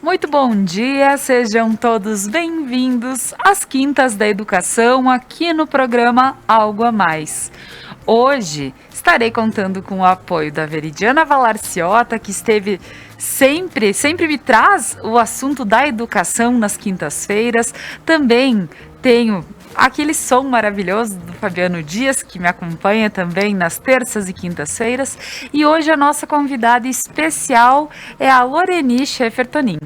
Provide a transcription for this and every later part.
Muito bom dia, sejam todos bem-vindos às Quintas da Educação aqui no programa Algo a Mais. Hoje estarei contando com o apoio da Veridiana Valarciota, que esteve sempre me traz o assunto da educação nas quintas-feiras. Também tenho aquele som maravilhoso do Fabiano Dias, que me acompanha também nas terças e quintas-feiras. E hoje a nossa convidada especial é a Loreni Scheffertonin.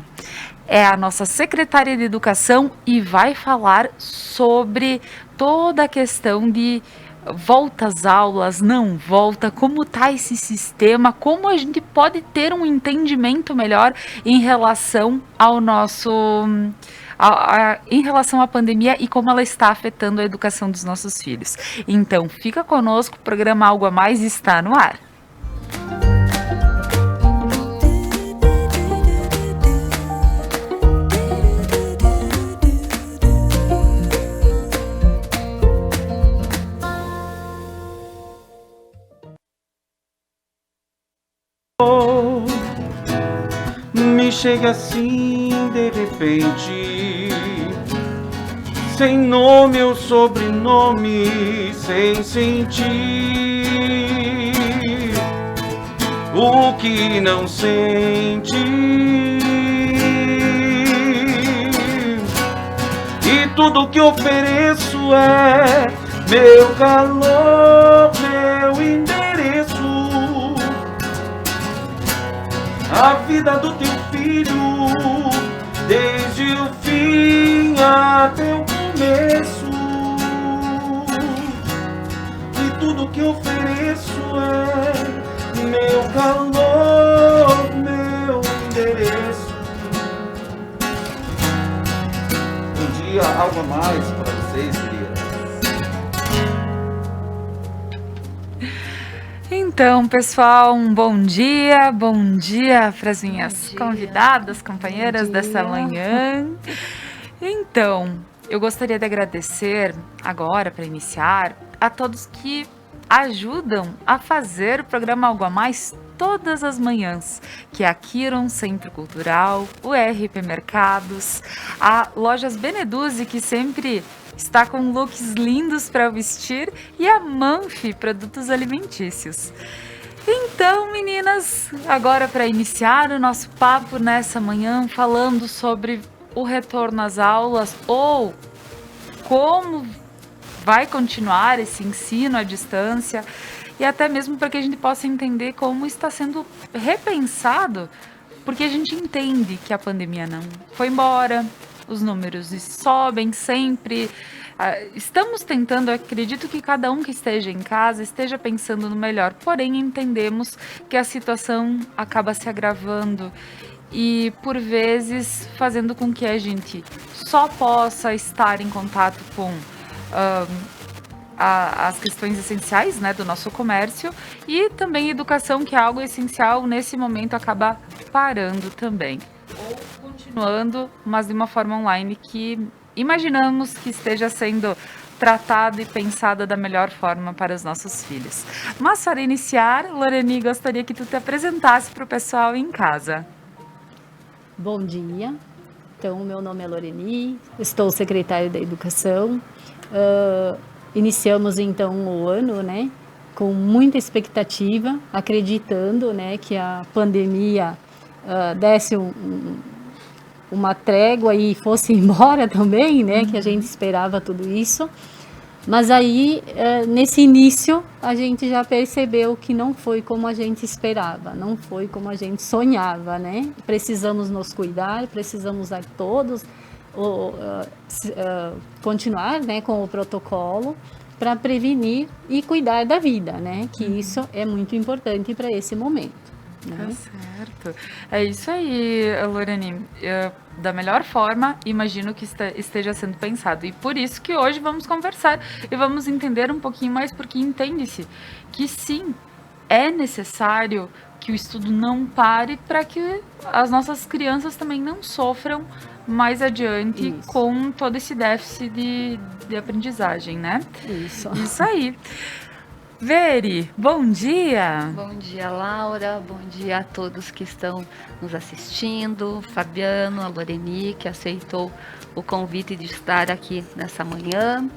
É a nossa secretária de Educação e vai falar sobre toda a questão de volta às aulas, não volta, como está esse sistema, como a gente pode ter um entendimento melhor em relação ao nosso... em relação à pandemia e como ela está afetando a educação dos nossos filhos. Então, fica conosco, o programa Algo a Mais está no ar. Me chega assim de repente, sem nome ou sobrenome, sem sentir o que não sente. E tudo que ofereço é meu calor, meu endereço. A vida do teu filho, desde o fim até o começo. E tudo que ofereço é meu calor, meu endereço. Um dia, algo a mais para vocês, crianças. Então, pessoal, um bom dia para as minhas convidadas, companheiras dessa manhã. Então, eu gostaria de agradecer agora, para iniciar, a todos que ajudam a fazer o programa Algo a Mais todas as manhãs, que é a Kiron Centro Cultural, o RP Mercados, a Lojas Beneduzzi, que sempre está com looks lindos para vestir, e a Manfi Produtos Alimentícios. Então, meninas, agora para iniciar o nosso papo nessa manhã, falando sobre o retorno às aulas ou como vai continuar esse ensino à distância, e até mesmo para que a gente possa entender como está sendo repensado, porque a gente entende que a pandemia não foi embora, os números sobem sempre. Estamos tentando, acredito que cada um que esteja em casa esteja pensando no melhor, porém entendemos que a situação acaba se agravando e, por vezes, fazendo com que a gente só possa estar em contato com as questões essenciais, né, do nosso comércio, e também educação, que é algo essencial, nesse momento acaba parando também. Ou continuando, mas de uma forma online que imaginamos que esteja sendo tratada e pensada da melhor forma para os nossos filhos. Mas para iniciar, Loreni, gostaria que tu te apresentasse para o pessoal em casa. Bom dia, então meu nome é Loreni, estou secretária da Educação. Iniciamos então o ano, né, com muita expectativa, acreditando, né, que a pandemia desse uma trégua e fosse embora também, né, que a gente esperava tudo isso. Mas aí, nesse início, a gente já percebeu que não foi como a gente esperava, não foi como a gente sonhava, né? Precisamos nos cuidar, precisamos a todos continuar, né, com o protocolo para prevenir e cuidar da vida, né? Que isso é muito importante para esse momento. Né? Tá certo. É isso aí, Loreni. Da melhor forma, imagino que esteja sendo pensado. E por isso que hoje vamos conversar e vamos entender um pouquinho mais, porque entende-se que sim, é necessário que o estudo não pare para que as nossas crianças também não sofram mais adiante com todo esse déficit de aprendizagem, né? Isso. Isso aí. Veri, bom dia! Bom dia, Laura. Bom dia a todos que estão nos assistindo. Fabiano, a Loreni, que aceitou o convite de estar aqui nessa manhã.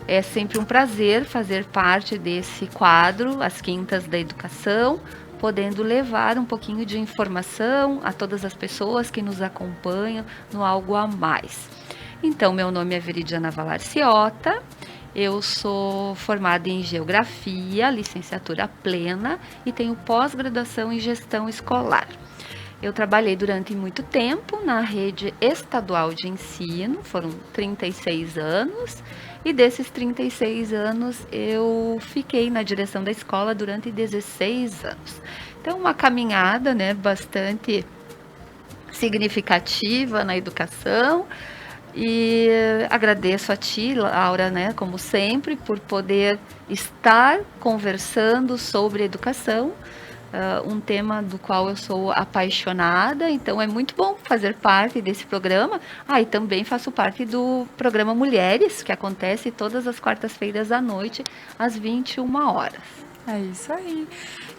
É sempre um prazer fazer parte desse quadro, As Quintas da Educação, podendo levar um pouquinho de informação a todas as pessoas que nos acompanham no Algo a Mais. Então, meu nome é Veridiana Valarciota, eu sou formada em Geografia, licenciatura plena e tenho pós-graduação em Gestão Escolar. Eu trabalhei durante muito tempo na rede estadual de ensino, foram 36 anos, e desses 36 anos eu fiquei na direção da escola durante 16 anos. Então, uma caminhada, né, bastante significativa na educação. E agradeço a ti, Laura, né, como sempre, por poder estar conversando sobre educação, um tema do qual eu sou apaixonada, então é muito bom fazer parte desse programa. E também faço parte do programa Mulheres, que acontece todas as quartas-feiras à noite, às 21 horas. É isso aí.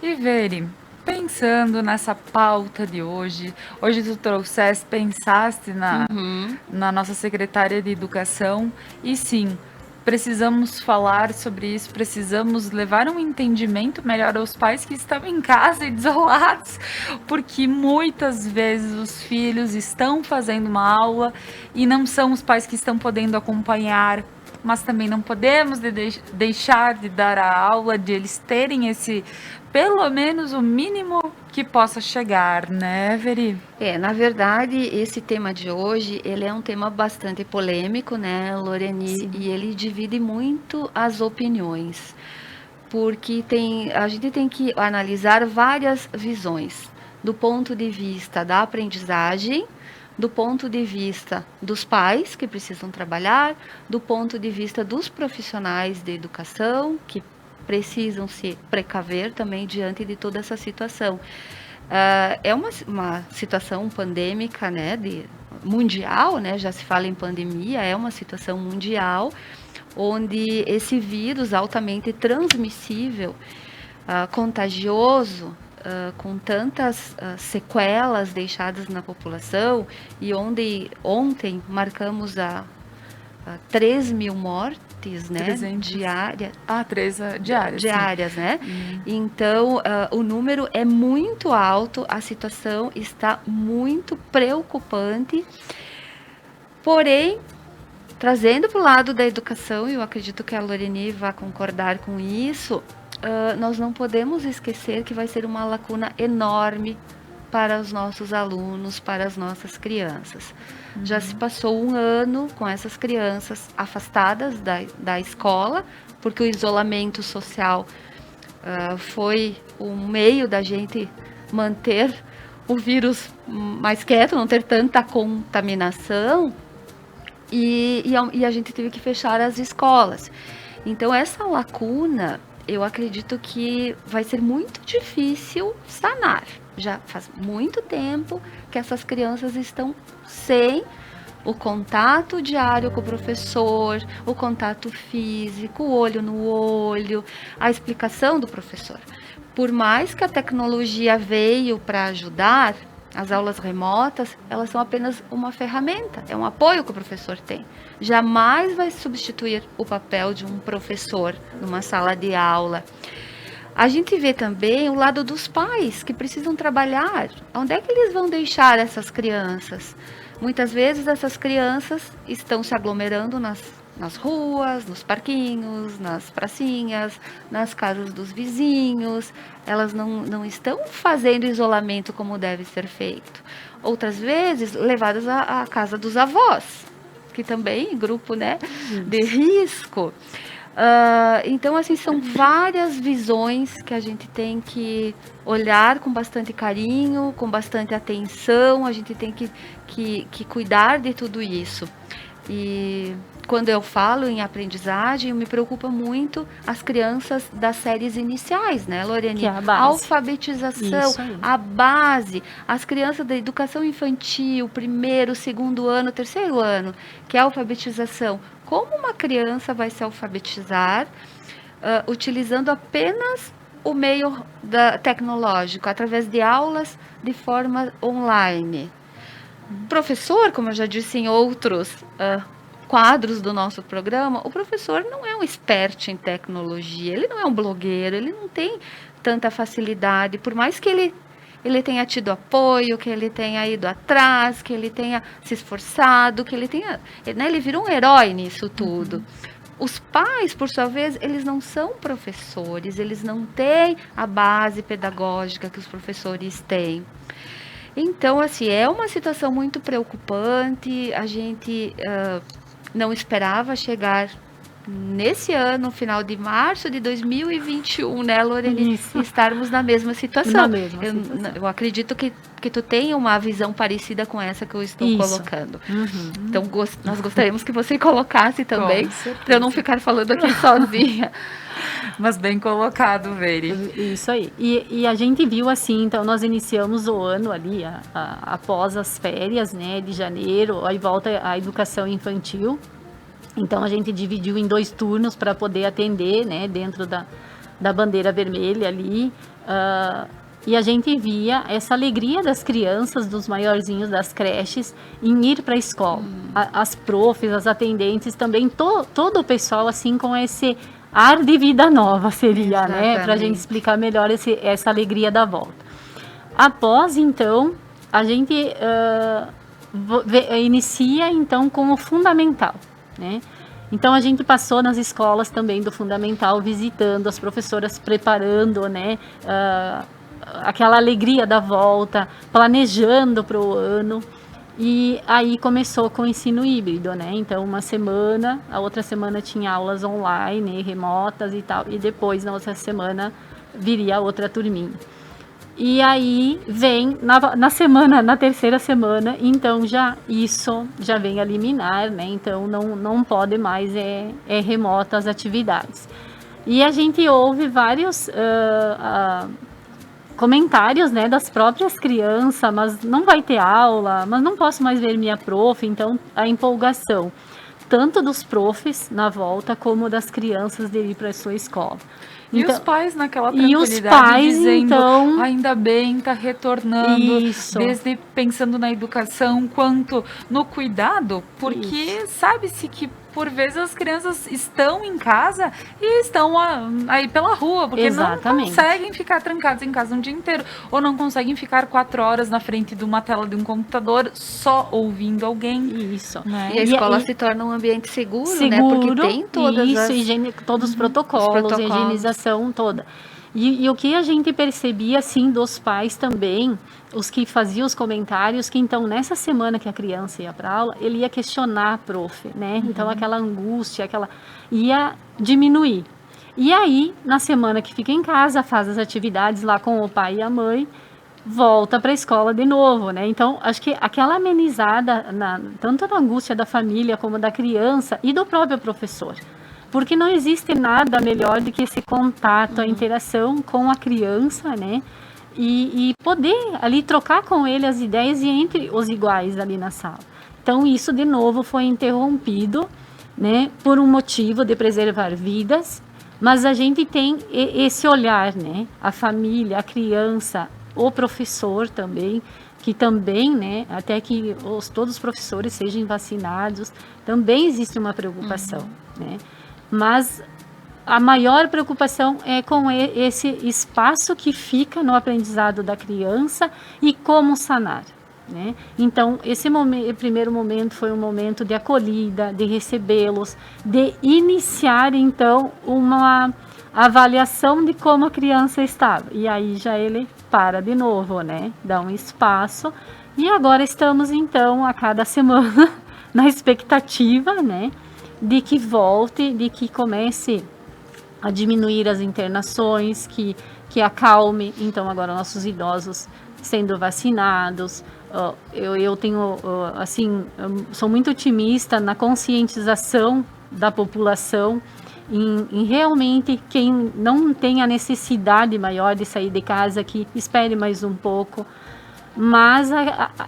E Veri, pensando nessa pauta de hoje tu pensaste na nossa secretária de Educação, e sim, precisamos falar sobre isso, precisamos levar um entendimento melhor aos pais que estão em casa e isolados, porque muitas vezes os filhos estão fazendo uma aula e não são os pais que estão podendo acompanhar, mas também não podemos deixar de dar a aula, de eles terem esse, pelo menos o mínimo que possa chegar, né, Veri? Na verdade, esse tema de hoje, ele é um tema bastante polêmico, né, Loreni? Sim. E ele divide muito as opiniões, porque a gente tem que analisar várias visões, do ponto de vista da aprendizagem, do ponto de vista dos pais que precisam trabalhar, do ponto de vista dos profissionais de educação que precisam se precaver também diante de toda essa situação. É uma situação pandêmica, né, mundial, né, já se fala em pandemia, é uma situação mundial, onde esse vírus altamente transmissível, contagioso, com tantas sequelas deixadas na população, e onde ontem marcamos 3.000 mortes, né, diárias. 3 diárias. Diárias, sim. Né? Então, o número é muito alto, a situação está muito preocupante, porém, trazendo para o lado da educação, e eu acredito que a Loreni vai concordar com isso, nós não podemos esquecer que vai ser uma lacuna enorme para os nossos alunos, para as nossas crianças. Já se passou um ano com essas crianças afastadas da escola, porque o isolamento social foi o meio da gente manter o vírus mais quieto, não ter tanta contaminação, e a gente teve que fechar as escolas. Então, essa lacuna, eu acredito que vai ser muito difícil sanar. Já faz muito tempo que essas crianças estão sem o contato diário com o professor, o contato físico, o olho no olho, a explicação do professor. Por mais que a tecnologia veio para ajudar, as aulas remotas, elas são apenas uma ferramenta, é um apoio que o professor tem. Jamais vai substituir o papel de um professor numa sala de aula. A gente vê também o lado dos pais que precisam trabalhar. Onde é que eles vão deixar essas crianças? Muitas vezes essas crianças estão se aglomerando nas ruas, nos parquinhos, nas pracinhas, nas casas dos vizinhos. Elas não estão fazendo isolamento como deve ser feito. Outras vezes, levadas à casa dos avós, que também grupo, né, de risco. Então, assim, são várias visões que a gente tem que olhar com bastante carinho, com bastante atenção, a gente tem que cuidar de tudo isso. E quando eu falo em aprendizagem, me preocupa muito as crianças das séries iniciais, né, Loreni? Que é a base. Alfabetização, a base, as crianças da educação infantil, 1º, 2º ano, 3º ano, que é a alfabetização. Como uma criança vai se alfabetizar utilizando apenas o meio tecnológico, através de aulas de forma online. Professor, como eu já disse em outros quadros do nosso programa, o professor não é um expert em tecnologia, ele não é um blogueiro, ele não tem tanta facilidade, por mais que ele tenha tido apoio, que ele tenha ido atrás, que ele tenha se esforçado, que ele tenha, né, ele virou um herói nisso tudo. Os pais, por sua vez, eles não são professores, eles não têm a base pedagógica que os professores têm. Então, assim, é uma situação muito preocupante. A gente não esperava chegar nesse ano, final de março de 2021, né, Lorene? Isso. Estarmos na mesma situação. Na mesma situação. Eu acredito que tu tenha uma visão parecida com essa que eu estou Isso. colocando. Uhum. Então, nós gostaríamos que você colocasse também, Com certeza. para eu não ficar falando aqui sozinha. Mas bem colocado, Veri. Isso aí. E a gente viu assim, então nós iniciamos o ano ali, após as férias, né, de janeiro, aí volta a educação infantil. Então a gente dividiu em 2 turnos para poder atender, né, dentro da bandeira vermelha ali. E a gente via essa alegria das crianças, dos maiorzinhos das creches, em ir para a escola. As profs, as atendentes também, todo o pessoal assim com esse ar de vida nova seria, né? Para a gente explicar melhor essa alegria da volta. Após, então, a gente inicia, então, com o fundamental, né? Então, a gente passou nas escolas também do fundamental, visitando as professoras, preparando, né? Aquela alegria da volta, planejando para o ano. E aí começou com o ensino híbrido, né? Então, uma semana, a outra semana tinha aulas online, remotas e tal, e depois, na outra semana, viria a outra turminha. E aí vem, na terceira semana, então isso já vem a liminar, né? Então, não pode mais, remota as atividades. E a gente ouve vários comentários, né, das próprias crianças, mas não vai ter aula, mas não posso mais ver minha prof, então a empolgação, tanto dos profs na volta, como das crianças de ir para a sua escola. E Então, os pais naquela e tranquilidade, os pais, dizendo, então, ainda bem, tá retornando, isso. desde pensando na educação, quanto no cuidado, porque sabe-se que por vezes as crianças estão em casa e estão aí pela rua, porque Exatamente. não conseguem ficar trancadas em casa um dia inteiro, ou não conseguem ficar 4 horas na frente de uma tela de um computador só ouvindo alguém. Isso. Né? E a escola se torna um ambiente seguro, né? Porque tem todas todos os protocolos, a higienização toda. E o que a gente percebia, assim, dos pais também, os que faziam os comentários, que então, nessa semana que a criança ia para aula, ele ia questionar a prof, né? Então, aquela angústia, ia diminuir. E aí, na semana que fica em casa, faz as atividades lá com o pai e a mãe, volta para a escola de novo, né? Então, acho que aquela amenizada, tanto na angústia da família, como da criança e do próprio professor. Porque não existe nada melhor do que esse contato, a interação com a criança, né? E poder ali trocar com ele as ideias e entre os iguais ali na sala. Então, isso de novo foi interrompido, né? Por um motivo de preservar vidas, mas a gente tem esse olhar, né? A família, a criança, o professor também, que também, né? Até que todos os professores sejam vacinados, também existe uma preocupação, né? Mas a maior preocupação é com esse espaço que fica no aprendizado da criança e como sanar, né? Então, esse primeiro momento foi um momento de acolhida, de recebê-los, de iniciar, então, uma avaliação de como a criança estava. E aí já ele para de novo, né? Dá um espaço. E agora estamos, então, a cada semana na expectativa, né? De que volte, de que comece a diminuir as internações, que acalme. Então, agora nossos idosos sendo vacinados. Eu tenho, assim, sou muito otimista na conscientização da população em realmente quem não tem a necessidade maior de sair de casa, que espere mais um pouco. Mas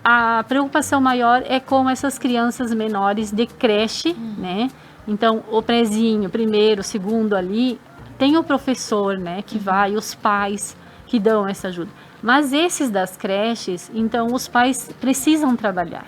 a preocupação maior é com essas crianças menores de creche, né? Então, o prezinho, primeiro, segundo ali, tem o professor, né, que vai, os pais que dão essa ajuda. Mas esses das creches, então os pais precisam trabalhar.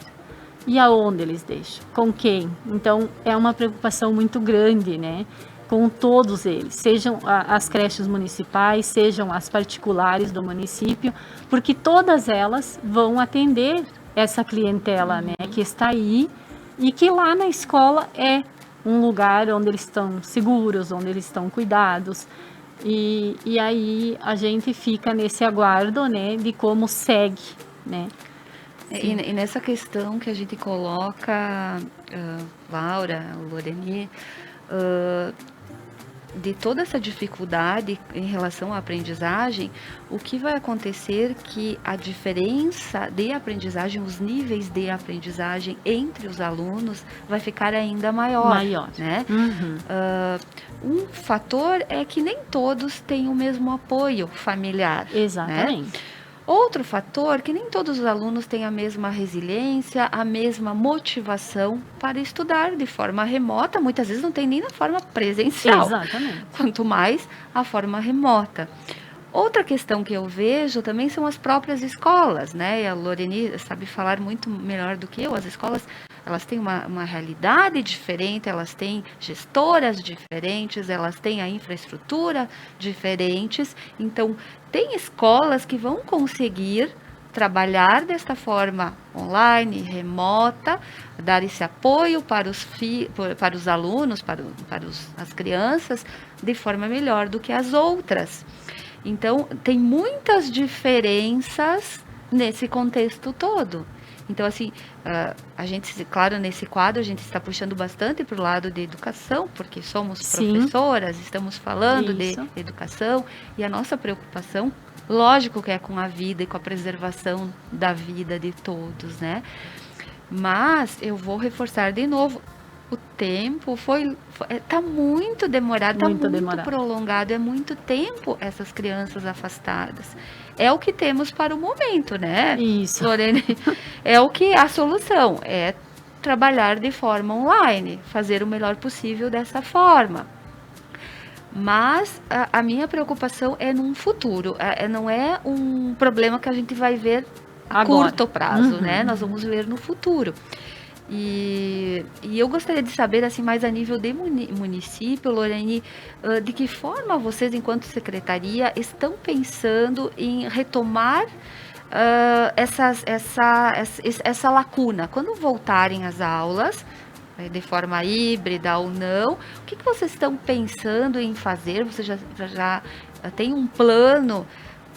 E aonde eles deixam? Com quem? Então é uma preocupação muito grande, né? Com todos eles, sejam as creches municipais, sejam as particulares do município, porque todas elas vão atender essa clientela, né, que está aí e que lá na escola é um lugar onde eles estão seguros, onde eles estão cuidados. E aí a gente fica nesse aguardo, né, de como segue, né. E nessa questão que a gente coloca, Laura, Loreni, de toda essa dificuldade em relação à aprendizagem, o que vai acontecer que a diferença de aprendizagem, os níveis de aprendizagem entre os alunos vai ficar ainda maior. Né? Uhum. Um fator é que nem todos têm o mesmo apoio familiar. Exatamente. Né? Outro fator, que nem todos os alunos têm a mesma resiliência, a mesma motivação para estudar de forma remota, muitas vezes não tem nem na forma presencial. Exatamente. Quanto mais a forma remota. Outra questão que eu vejo também são as próprias escolas, né? E a Loreni sabe falar muito melhor do que eu. As escolas, elas têm uma realidade diferente, elas têm gestoras diferentes, elas têm a infraestrutura diferentes. Então, tem escolas que vão conseguir trabalhar desta forma online, remota, dar esse apoio para os alunos, para as crianças, de forma melhor do que as outras. Então, tem muitas diferenças nesse contexto todo. Então, assim, a gente, claro, nesse quadro, a gente está puxando bastante para o lado de educação, porque somos professoras, estamos falando de educação, e a nossa preocupação, lógico que é com a vida e com a preservação da vida de todos, né? Mas eu vou reforçar de novo, o tempo tá muito demorado, tá muito prolongado, é muito tempo essas crianças afastadas. É o que temos para o momento, né? Isso. Lorene, é o que a solução é trabalhar de forma online, fazer o melhor possível dessa forma. Mas a minha preocupação é num futuro, não é um problema que a gente vai ver a curto prazo, né? Nós vamos ver no futuro. E eu gostaria de saber, assim, mais a nível de município, Loreni, de que forma vocês, enquanto secretaria, estão pensando em retomar essa lacuna? Quando voltarem às aulas, de forma híbrida ou não, o que vocês estão pensando em fazer? Você já tem um plano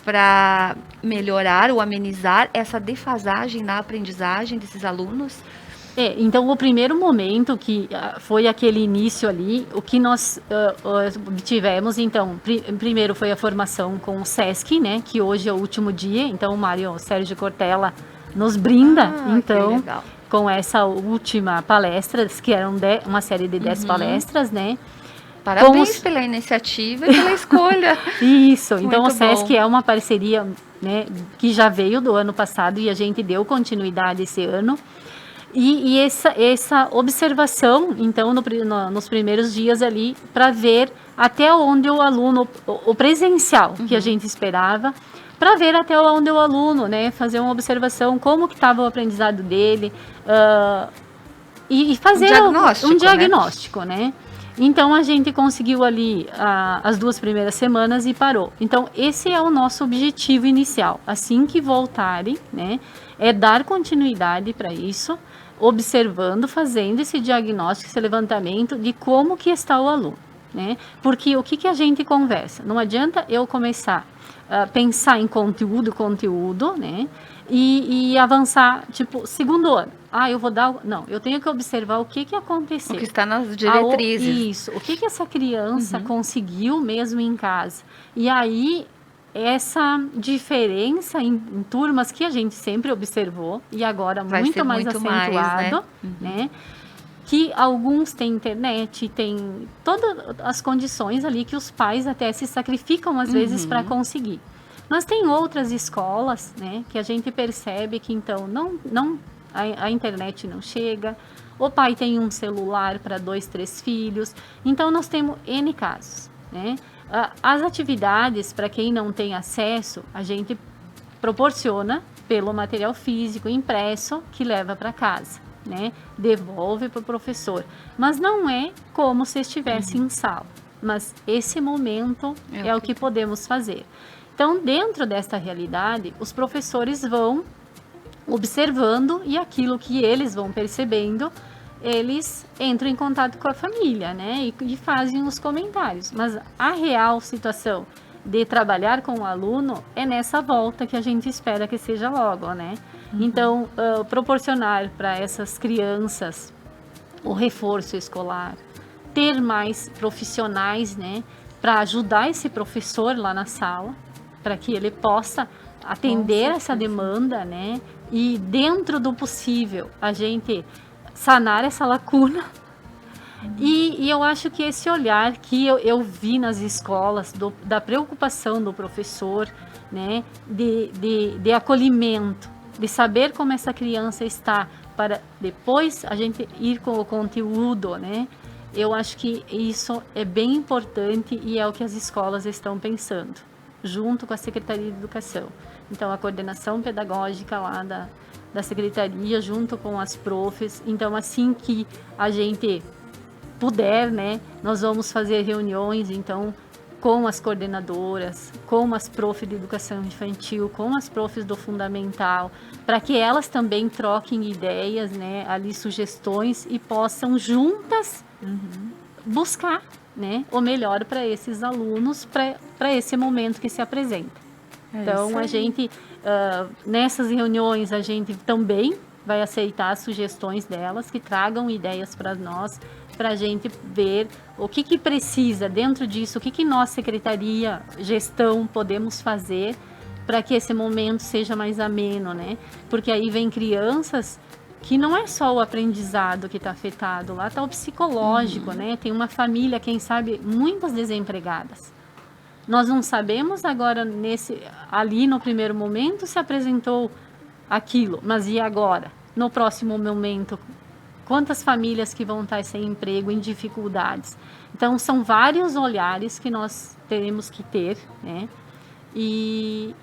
para melhorar ou amenizar essa defasagem na aprendizagem desses alunos? Então, o primeiro momento, que foi aquele início ali, o que nós tivemos, então, primeiro foi a formação com o SESC, né, que hoje é o último dia, então o Mário Sérgio Cortella nos brinda, então, com essa última palestra, que eram uma série de 10 palestras, né. Parabéns pela iniciativa e pela escolha. Isso, então muito o SESC bom. É uma parceria, né, que já veio do ano passado e a gente deu continuidade esse ano. E essa observação, então, nos primeiros dias ali, para ver até onde o aluno, o presencial que a gente esperava, para ver até onde o aluno, né, fazer uma observação, como que estava o aprendizado dele, e fazer um diagnóstico, né? Então, a gente conseguiu ali as 2 primeiras semanas e parou. Então, esse é o nosso objetivo inicial. Assim que voltarem, né, é dar continuidade para isso, observando, fazendo esse diagnóstico, esse levantamento de como que está o aluno, né? Porque o que a gente conversa? Não adianta eu começar a pensar em conteúdo, né? E avançar, tipo, segundo ano. Eu vou dar... Não, eu tenho que observar o que aconteceu. O que está nas diretrizes. Isso, o que essa criança conseguiu mesmo em casa. E aí, essa diferença em turmas que a gente sempre observou, e agora muito mais acentuado, né? Que alguns têm internet, tem todas as condições ali que os pais até se sacrificam às vezes para conseguir. Mas tem outras escolas, né, que a gente percebe que então a internet não chega, o pai tem um celular para 2, 3 filhos, então nós temos N casos, né? As atividades, para quem não tem acesso, a gente proporciona pelo material físico impresso que leva para casa, né? Devolve para o professor. Mas não é como se estivesse em sala. Mas esse momento é o que podemos fazer. Então, dentro desta realidade, os professores vão observando e aquilo que eles vão percebendo, eles entram em contato com a família, né? E fazem os comentários. Mas a real situação de trabalhar com o aluno é nessa volta que a gente espera que seja logo, né? Então, proporcionar para essas crianças o reforço escolar, ter mais profissionais, né? Para ajudar esse professor lá na sala, para que ele possa atender essa demanda, né? E dentro do possível, a gente sanar essa lacuna. E eu acho que esse olhar que eu vi nas escolas, da preocupação do professor, né, de acolhimento, de saber como essa criança está, para depois a gente ir com o conteúdo, né, eu acho que isso é bem importante e é o que as escolas estão pensando, junto com a Secretaria de Educação. Então, a coordenação pedagógica lá da Secretaria, junto com as profs. Então, assim que a gente puder, né, nós vamos fazer reuniões, então, com as coordenadoras, com as profs de educação infantil, com as profs do fundamental, para que elas também troquem ideias, né, ali sugestões e possam juntas buscar, né, o melhor para esses alunos, para esse momento que se apresenta. Então, a gente, nessas reuniões, a gente também vai aceitar as sugestões delas, que tragam ideias para nós, para a gente ver o que precisa dentro disso, o que nós, secretaria, gestão, podemos fazer para que esse momento seja mais ameno, né? Porque aí vem crianças que não é só o aprendizado que está afetado, lá está o psicológico, né? Tem uma família, quem sabe, muitas desempregadas. Nós não sabemos agora, ali no primeiro momento, se apresentou aquilo, mas e agora? No próximo momento, quantas famílias que vão estar sem emprego, em dificuldades? Então, são vários olhares que nós teremos que ter, né? E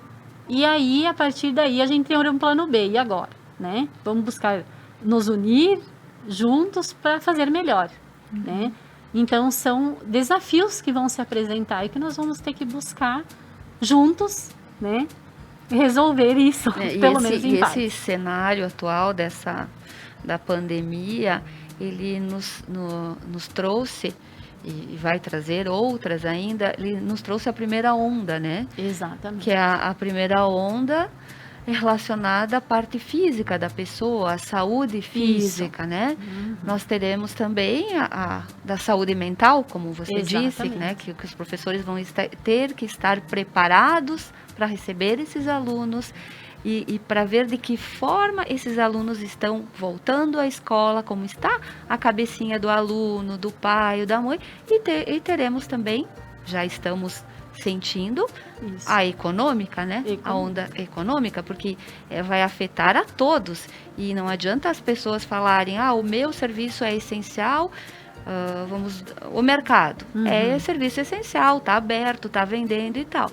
aí, a partir daí, a gente tem um plano B, e agora? Né? Vamos buscar nos unir juntos para fazer melhor, né? Então, são desafios que vão se apresentar e que nós vamos ter que buscar juntos, né? Resolver isso, pelo menos em parte. Esse cenário atual da pandemia, ele nos trouxe, e vai trazer outras ainda, ele nos trouxe a primeira onda, né? Exatamente. Que é a primeira onda relacionada à parte física da pessoa, a saúde física, né? Nós teremos também a da saúde mental, como você disse, né? Que os professores vão ter que estar preparados para receber esses alunos e para ver de que forma esses alunos estão voltando à escola, como está a cabecinha do aluno, do pai ou da mãe, e teremos também, já estamos sentindo, a econômica, né? A onda econômica, porque vai afetar a todos. E não adianta as pessoas falarem, o meu serviço é essencial, o mercado é serviço essencial, está aberto, está vendendo e tal.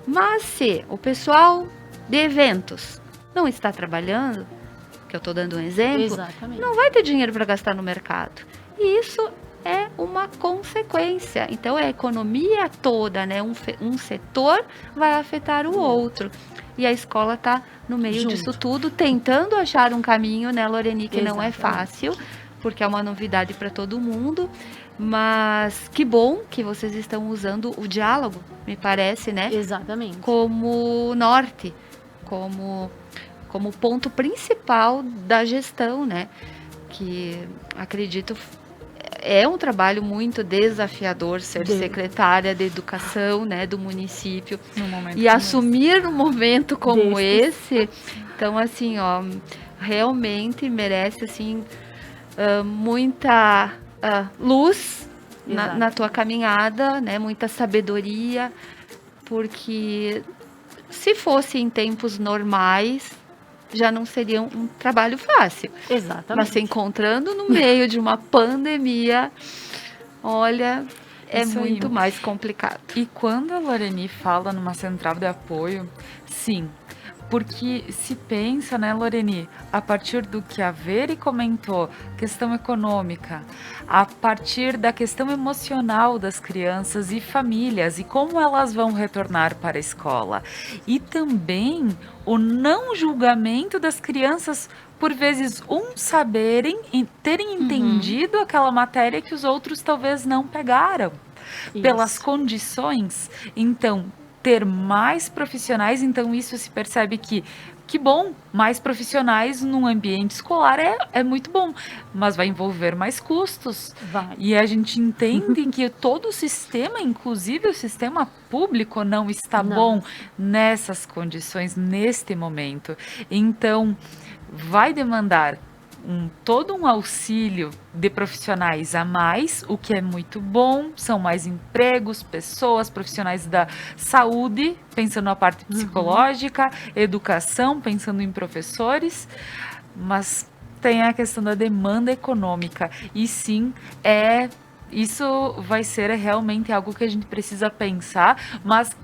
Mas se o pessoal de eventos não está trabalhando, que eu estou dando um exemplo, não vai ter dinheiro para gastar no mercado. E isso é uma consequência. Então, a economia toda, né? Um setor vai afetar o outro. E a escola está no meio disso tudo, tentando achar um caminho, né, Loreni, que não é fácil, porque é uma novidade para todo mundo. Mas que bom que vocês estão usando o diálogo, me parece, né? Exatamente. Como norte, como ponto principal da gestão, né? Que acredito é um trabalho muito desafiador ser secretária de educação, né, do município e assumir um momento como esse. Então, assim, realmente merece assim muita luz na tua caminhada, né, muita sabedoria, porque se fosse em tempos normais já não seria um trabalho fácil. Exatamente. Mas se encontrando no meio de uma pandemia, olha... é Isso aí. muito mais complicado. E quando a Loreni fala numa central de apoio, sim, porque se pensa, né, Loreni, a partir do que a Veri comentou, questão econômica, a partir da questão emocional das crianças e famílias e como elas vão retornar para a escola. E também o não julgamento das crianças, por vezes, saberem e terem entendido aquela matéria que os outros talvez não pegaram. Pelas Isso. condições, então, ter mais profissionais, então isso se percebe que bom, mais profissionais num ambiente escolar é muito bom, mas vai envolver mais custos. Vai. E a gente entende que todo o sistema, inclusive o sistema público, não está Não. bom nessas condições, neste momento. Então, vai demandar todo um auxílio de profissionais a mais, o que é muito bom, são mais empregos, pessoas, profissionais da saúde, pensando na parte psicológica, educação, pensando em professores, mas tem a questão da demanda econômica, e sim, isso vai ser realmente algo que a gente precisa pensar, mas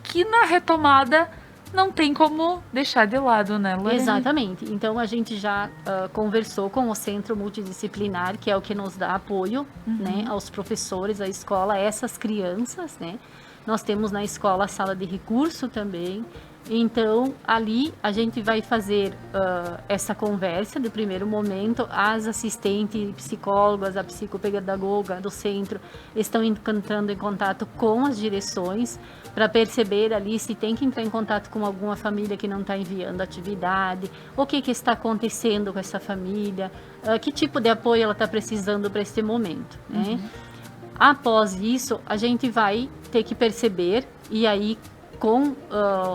que na retomada não tem como deixar de lado, né, Loreni? Exatamente. Então, a gente já conversou com o Centro Multidisciplinar, que é o que nos dá apoio, né, aos professores, à escola, a essas crianças, né? Nós temos na escola a sala de recurso também. Então, ali a gente vai fazer essa conversa do primeiro momento. As assistentes psicólogas, a psicopedagoga do centro estão entrando em contato com as direções para perceber ali se tem que entrar em contato com alguma família que não está enviando atividade, o que está acontecendo com essa família, que tipo de apoio ela está precisando para esse momento, né? Após isso, a gente vai ter que perceber, e aí com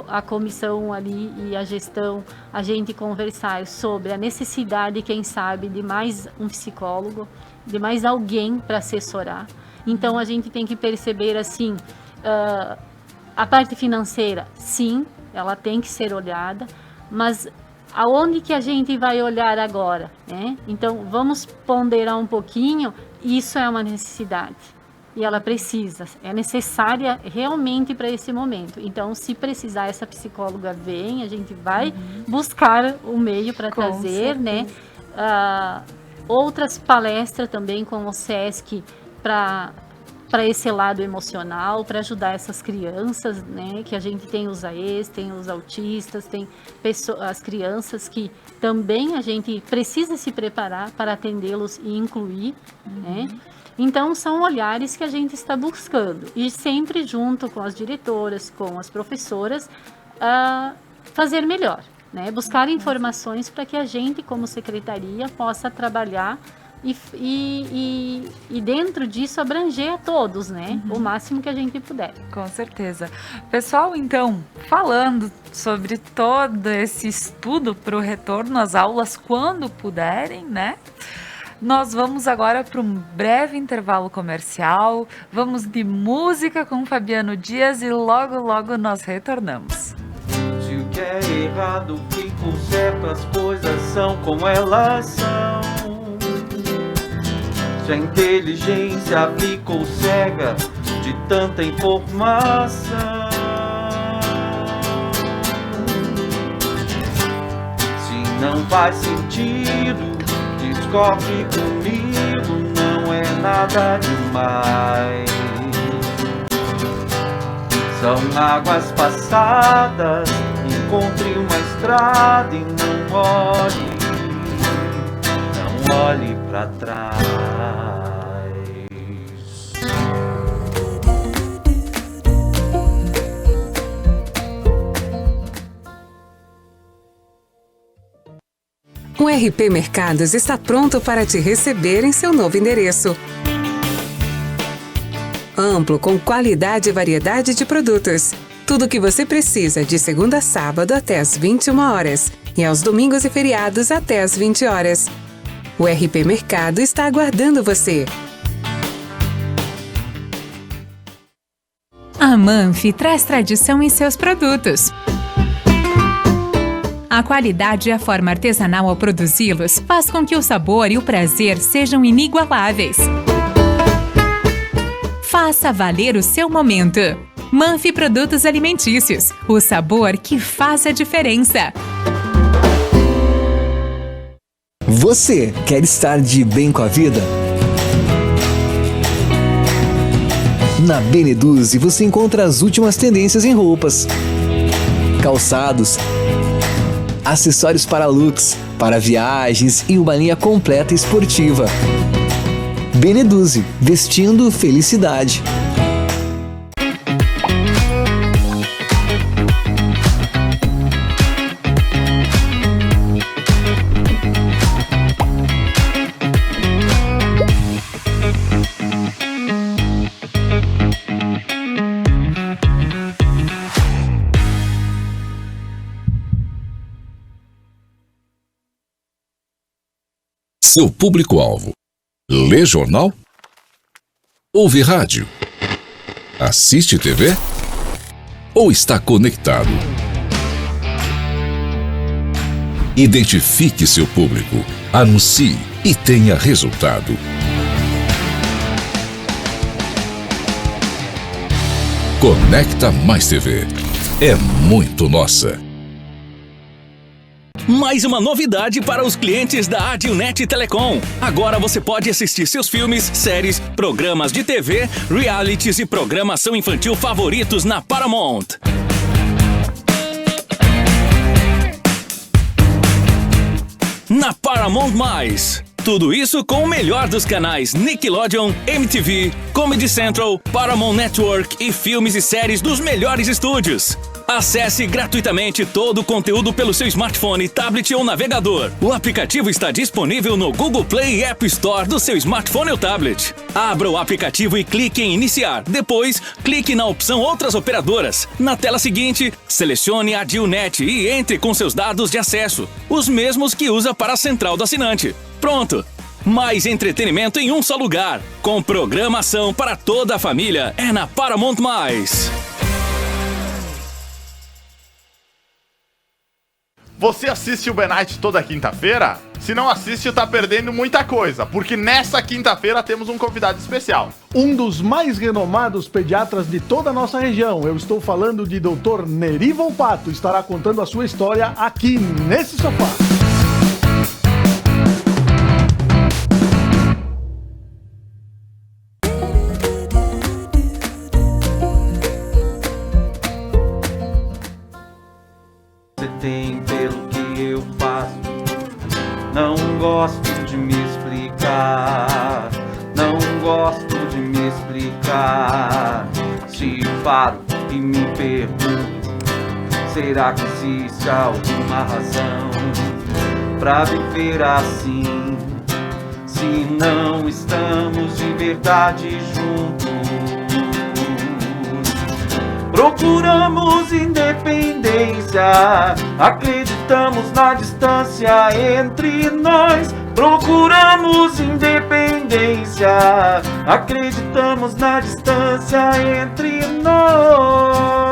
a comissão ali e a gestão, a gente conversar sobre a necessidade, quem sabe, de mais um psicólogo, de mais alguém para assessorar. Então, a gente tem que perceber, assim, a parte financeira, sim, ela tem que ser olhada, mas aonde que a gente vai olhar agora, né? Então, vamos ponderar um pouquinho, isso é uma necessidade. E ela precisa, é necessária realmente para esse momento. Então, se precisar, essa psicóloga vem, a gente vai buscar o meio para trazer, né? Outras palestras também com o SESC para esse lado emocional, para ajudar essas crianças, né? Que a gente tem os AES, tem os autistas, tem as crianças que também a gente precisa se preparar para atendê-los e incluir, né? Então, são olhares que a gente está buscando. E sempre junto com as diretoras, com as professoras, fazer melhor, né? Buscar informações para que a gente, como secretaria, possa trabalhar e dentro disso abranger a todos, né? O máximo que a gente puder. Com certeza. Pessoal, então, falando sobre todo esse estudo para o retorno às aulas quando puderem, né? Nós vamos agora para um breve intervalo comercial, vamos de música com Fabiano Dias e logo, logo nós retornamos. Se o que é errado ficou certo, as coisas são como elas são. Se a inteligência ficou cega de tanta informação, se não faz sentido, descobre comigo, não é nada demais. São águas passadas, encontre uma estrada e não olhe para trás. O RP Mercados está pronto para te receber em seu novo endereço. Amplo, com qualidade e variedade de produtos. Tudo o que você precisa de segunda a sábado até às 21 horas e aos domingos e feriados até às 20 horas. O RP Mercado está aguardando você. A Manfi traz tradição em seus produtos. A qualidade e a forma artesanal ao produzi-los faz com que o sabor e o prazer sejam inigualáveis. Faça valer o seu momento. Manfi Produtos Alimentícios, o sabor que faz a diferença. Você quer estar de bem com a vida? Na Beneduze você encontra as últimas tendências em roupas, calçados, acessórios para looks, para viagens e uma linha completa esportiva. Beneduze, vestindo felicidade. Seu público-alvo: lê jornal? Ouve rádio? Assiste TV? Ou está conectado? Identifique seu público, anuncie e tenha resultado. Conecta Mais TV. É muito nossa. Mais uma novidade para os clientes da Adilnet Telecom. Agora você pode assistir seus filmes, séries, programas de TV, realities e programação infantil favoritos na Paramount. Na Paramount+. Tudo isso com o melhor dos canais Nickelodeon, MTV, Comedy Central, Paramount Network e filmes e séries dos melhores estúdios. Acesse gratuitamente todo o conteúdo pelo seu smartphone, tablet ou navegador. O aplicativo está disponível no Google Play e App Store do seu smartphone ou tablet. Abra o aplicativo e clique em Iniciar. Depois, clique na opção Outras Operadoras. Na tela seguinte, selecione a Adilnet e entre com seus dados de acesso, os mesmos que usa para a central do assinante. Pronto! Mais entretenimento em um só lugar. Com programação para toda a família. É na Paramount+. Você assiste o The Night toda quinta-feira? Se não assiste, tá perdendo muita coisa, porque nessa quinta-feira temos um convidado especial. Um dos mais renomados pediatras de toda a nossa região. Eu estou falando de Dr. Neri Volpato. Estará contando a sua história aqui nesse sofá. Você tem pelo que eu faço. Não gosto de me explicar. Não gosto de me explicar. Se paro e me pergunto, será que existe alguma razão pra viver assim? Se não estamos de verdade juntos. Procuramos independência, acreditamos na distância entre nós. Procuramos independência, acreditamos na distância entre nós.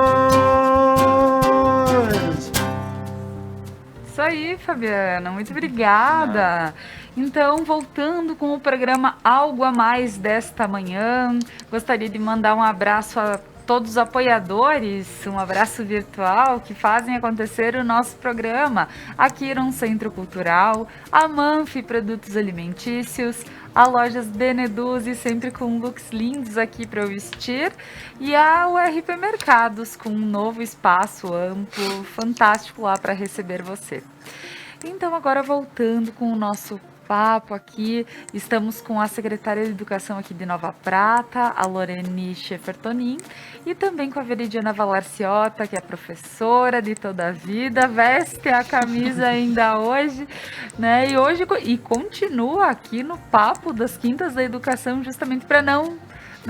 Isso aí, Fabiana, muito obrigada. Então, voltando com o programa Algo a Mais desta manhã, gostaria de mandar um abraço a todos os apoiadores, um abraço virtual que fazem acontecer o nosso programa. A Kiron Centro Cultural, a Manfi Produtos Alimentícios, a Lojas Beneduze, sempre com looks lindos aqui para eu vestir, e a URP Mercados, com um novo espaço amplo, fantástico lá para receber você. Então, agora voltando com o nosso papo aqui, estamos com a secretária de Educação aqui de Nova Prata, a Lorene Scheffertonin, e também com a Veridiana Valarciota, que é professora de toda a vida, veste a camisa ainda hoje, né? E continua aqui no papo das Quintas da Educação, justamente para não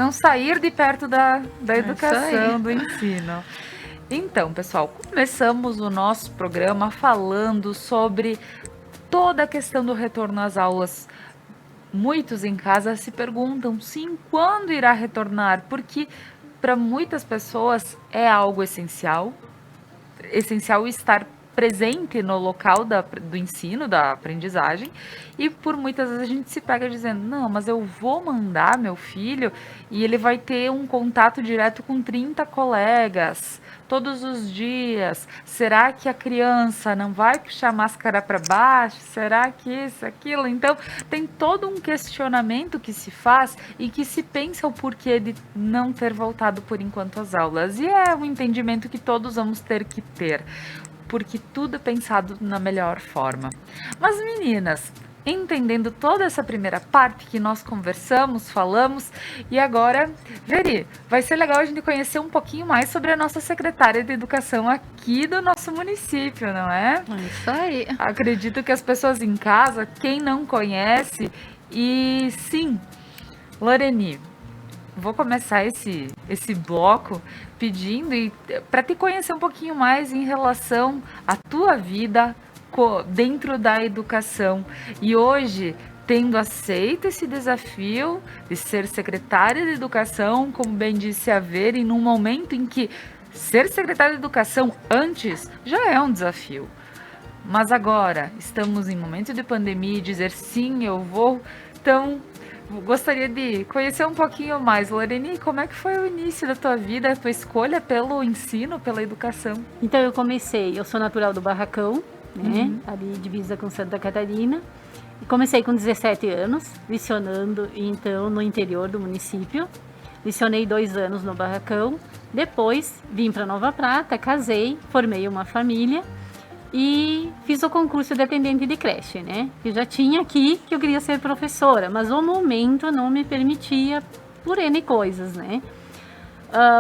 sair de perto da educação, do ensino. Então, pessoal, começamos o nosso programa falando sobre toda a questão do retorno às aulas. Muitos em casa se perguntam, sim, quando irá retornar? Porque para muitas pessoas é algo essencial estar presente no local do ensino, da aprendizagem, e por muitas vezes a gente se pega dizendo, não, mas eu vou mandar meu filho e ele vai ter um contato direto com 30 colegas todos os dias. Será que a criança não vai puxar a máscara para baixo? Será que isso, aquilo? Então, tem todo um questionamento que se faz e que se pensa o porquê de não ter voltado por enquanto às aulas. E é um entendimento que todos vamos ter que ter, porque tudo é pensado na melhor forma. Mas, meninas, entendendo toda essa primeira parte que nós conversamos, falamos, e agora, Veri, vai ser legal a gente conhecer um pouquinho mais sobre a nossa secretária de educação aqui do nosso município, não é? Isso aí. Acredito que as pessoas em casa, quem não conhece, e sim, Loreni, vou começar esse bloco pedindo para te conhecer um pouquinho mais em relação à tua vida dentro da educação. E hoje, tendo aceito esse desafio de ser secretária de educação, como bem disse a Vera, e num momento em que ser secretária de educação antes já é um desafio. Mas agora, estamos em momento de pandemia e dizer sim, eu vou. Então, gostaria de conhecer um pouquinho mais. Loreni, como é que foi o início da tua vida, a tua escolha pelo ensino, pela educação? Então, eu sou natural do Barracão, né? Ali divisa com Santa Catarina. E comecei com 17 anos, lecionando então no interior do município. Lecionei 2 anos no Barracão. Depois vim para Nova Prata, casei, formei uma família e fiz o concurso de atendente de creche, né? Eu já tinha aqui que eu queria ser professora, mas o momento não me permitia por N coisas, né?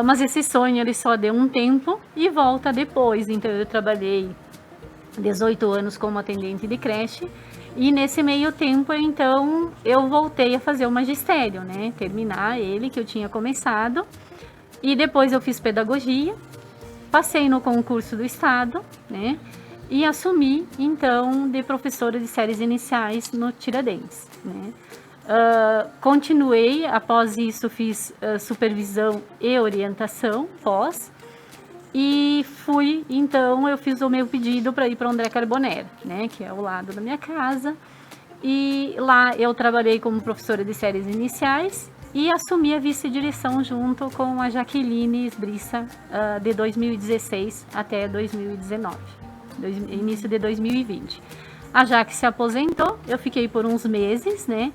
Mas esse sonho ele só deu um tempo e volta depois. Então eu trabalhei 18 anos como atendente de creche e nesse meio tempo então eu voltei a fazer o magistério, né? Terminar ele que eu tinha começado e depois eu fiz pedagogia, passei no concurso do estado, né? E assumi então de professora de séries iniciais no Tiradentes, né? Continuei, após isso fiz supervisão e orientação pós. E então eu fiz o meu pedido para ir para André Carbonero, né, que é ao lado da minha casa. E lá eu trabalhei como professora de séries iniciais e assumi a vice-direção junto com a Jaqueline Esbriça, de 2016 até 2019, início de 2020. A Jaque se aposentou, eu fiquei por uns meses, né?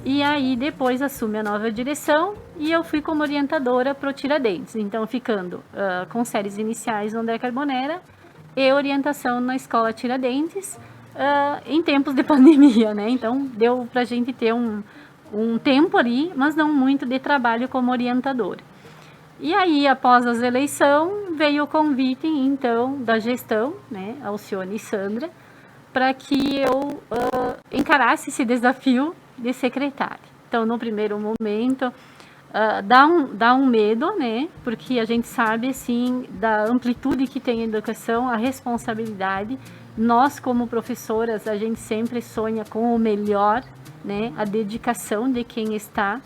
E aí depois assume a nova direção e eu fui como orientadora para o Tiradentes. Então ficando com séries iniciais no André Carbonera e orientação na escola Tiradentes em tempos de pandemia, né? Então deu para a gente ter um tempo ali, mas não muito de trabalho como orientadora. E aí após as eleições veio o convite então da gestão, né, Alcione e Sandra, para que eu encarasse esse desafio de secretária. Então, no primeiro momento, dá um medo, né? Porque a gente sabe, assim, da amplitude que tem a educação, a responsabilidade. Nós, como professoras, a gente sempre sonha com o melhor, né? A dedicação de quem está.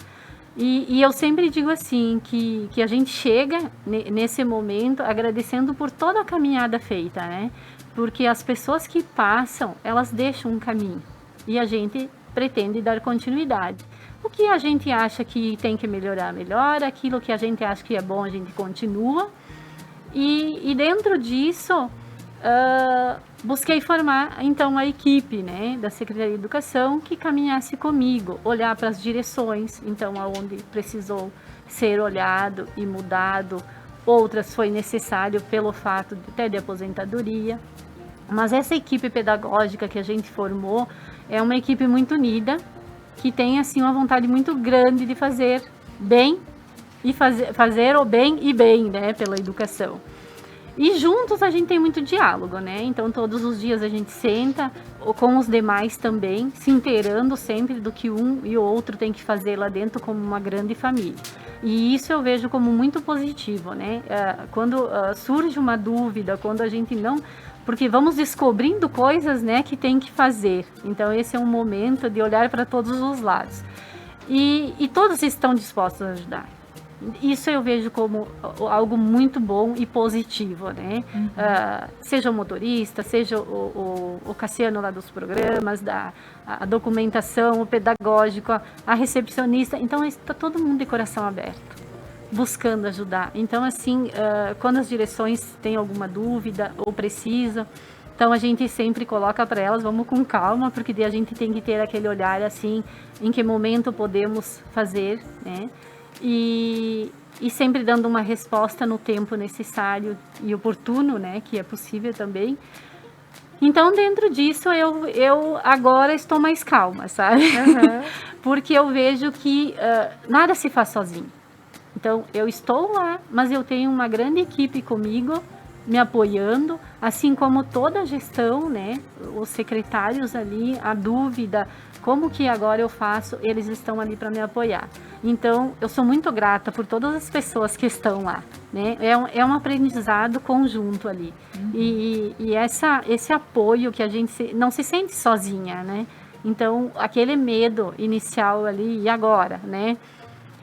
E eu sempre digo assim, que a gente chega nesse momento agradecendo por toda a caminhada feita, né? Porque as pessoas que passam, elas deixam um caminho. E a gente pretende dar continuidade. O que a gente acha que tem que melhorar, melhora. Aquilo que a gente acha que é bom, a gente continua. E dentro disso, busquei formar, então, a equipe, né, da Secretaria de Educação que caminhasse comigo, olhar para as direções, então, aonde precisou ser olhado e mudado. Outras foi necessário pelo fato até de aposentadoria. Mas essa equipe pedagógica que a gente formou é uma equipe muito unida, que tem assim uma vontade muito grande de fazer bem e fazer o bem e bem, né, pela educação. E juntos a gente tem muito diálogo, né? Então todos os dias a gente senta com os demais também, se inteirando sempre do que um e o outro tem que fazer lá dentro como uma grande família. E isso eu vejo como muito positivo, né? Quando surge uma dúvida, quando a gente não... Porque vamos descobrindo coisas, né, que tem que fazer. Então esse é um momento de olhar para todos os lados. E todos estão dispostos a ajudar. Isso eu vejo como algo muito bom e positivo, né? Seja o motorista, seja o Cassiano lá dos programas, a documentação, o pedagógico, a recepcionista. Então, está todo mundo de coração aberto, buscando ajudar. Então, assim, quando as direções têm alguma dúvida ou precisam, então a gente sempre coloca para elas, vamos com calma, porque daí a gente tem que ter aquele olhar assim, em que momento podemos fazer, né? E sempre dando uma resposta no tempo necessário e oportuno, né? Que é possível também. Então, dentro disso, eu agora estou mais calma, sabe? Porque eu vejo que nada se faz sozinho. Então, eu estou lá, mas eu tenho uma grande equipe comigo, me apoiando, assim como toda a gestão, né? Os secretários ali, a dúvida, como que agora eu faço, eles estão ali para me apoiar. Então, eu sou muito grata por todas as pessoas que estão lá, né? É um aprendizado conjunto ali. E esse apoio que a gente não se sente sozinha, né? Então, aquele medo inicial ali, e agora, né?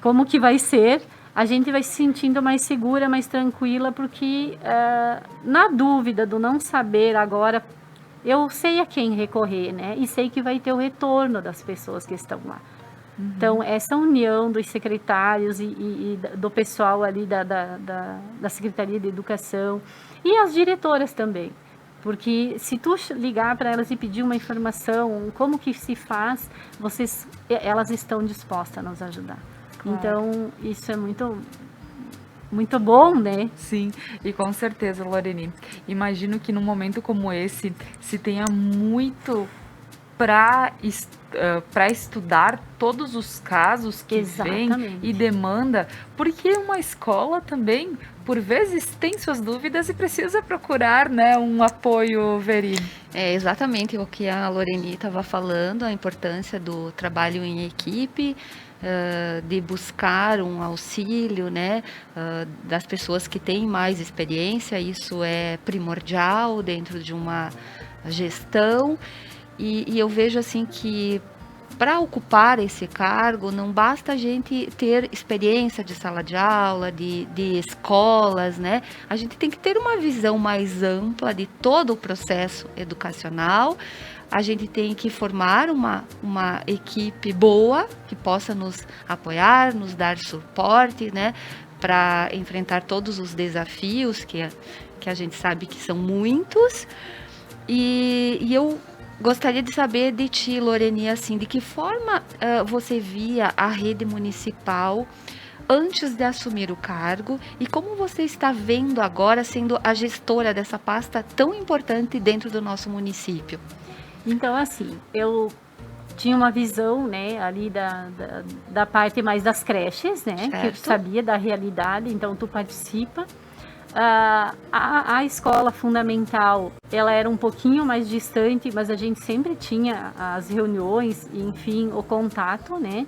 Como que vai ser? A gente vai se sentindo mais segura, mais tranquila, porque na dúvida do não saber agora, eu sei a quem recorrer, né? E sei que vai ter o retorno das pessoas que estão lá. Então, essa união dos secretários e do pessoal ali da Secretaria de Educação e as diretoras também. Porque se tu ligar para elas e pedir uma informação, como que se faz, elas estão dispostas a nos ajudar. Claro. Então, isso é muito, muito bom, né? Sim, e com certeza, Loreni. Imagino que num momento como esse, se tenha muito para estudar todos os casos que vêm e demanda, porque uma escola também, por vezes, tem suas dúvidas e precisa procurar, né, um apoio, Veri. É exatamente o que a Loreni estava falando, a importância do trabalho em equipe, de buscar um auxílio, né, das pessoas que têm mais experiência. Isso é primordial dentro de uma gestão. E eu vejo assim que para ocupar esse cargo não basta a gente ter experiência de sala de aula, de escolas, né? A gente tem que ter uma visão mais ampla de todo o processo educacional. A gente tem que formar uma equipe boa que possa nos apoiar, nos dar suporte, né? Para enfrentar todos os desafios que a gente sabe que são muitos. E eu gostaria de saber de ti, Loreni, assim, de que forma você via a rede municipal antes de assumir o cargo e como você está vendo agora sendo a gestora dessa pasta tão importante dentro do nosso município? Então, assim, eu tinha uma visão, né, ali da parte mais das creches, né, certo. Que eu sabia da realidade, então tu participa. A escola fundamental, ela era um pouquinho mais distante, mas a gente sempre tinha as reuniões, enfim, o contato, né?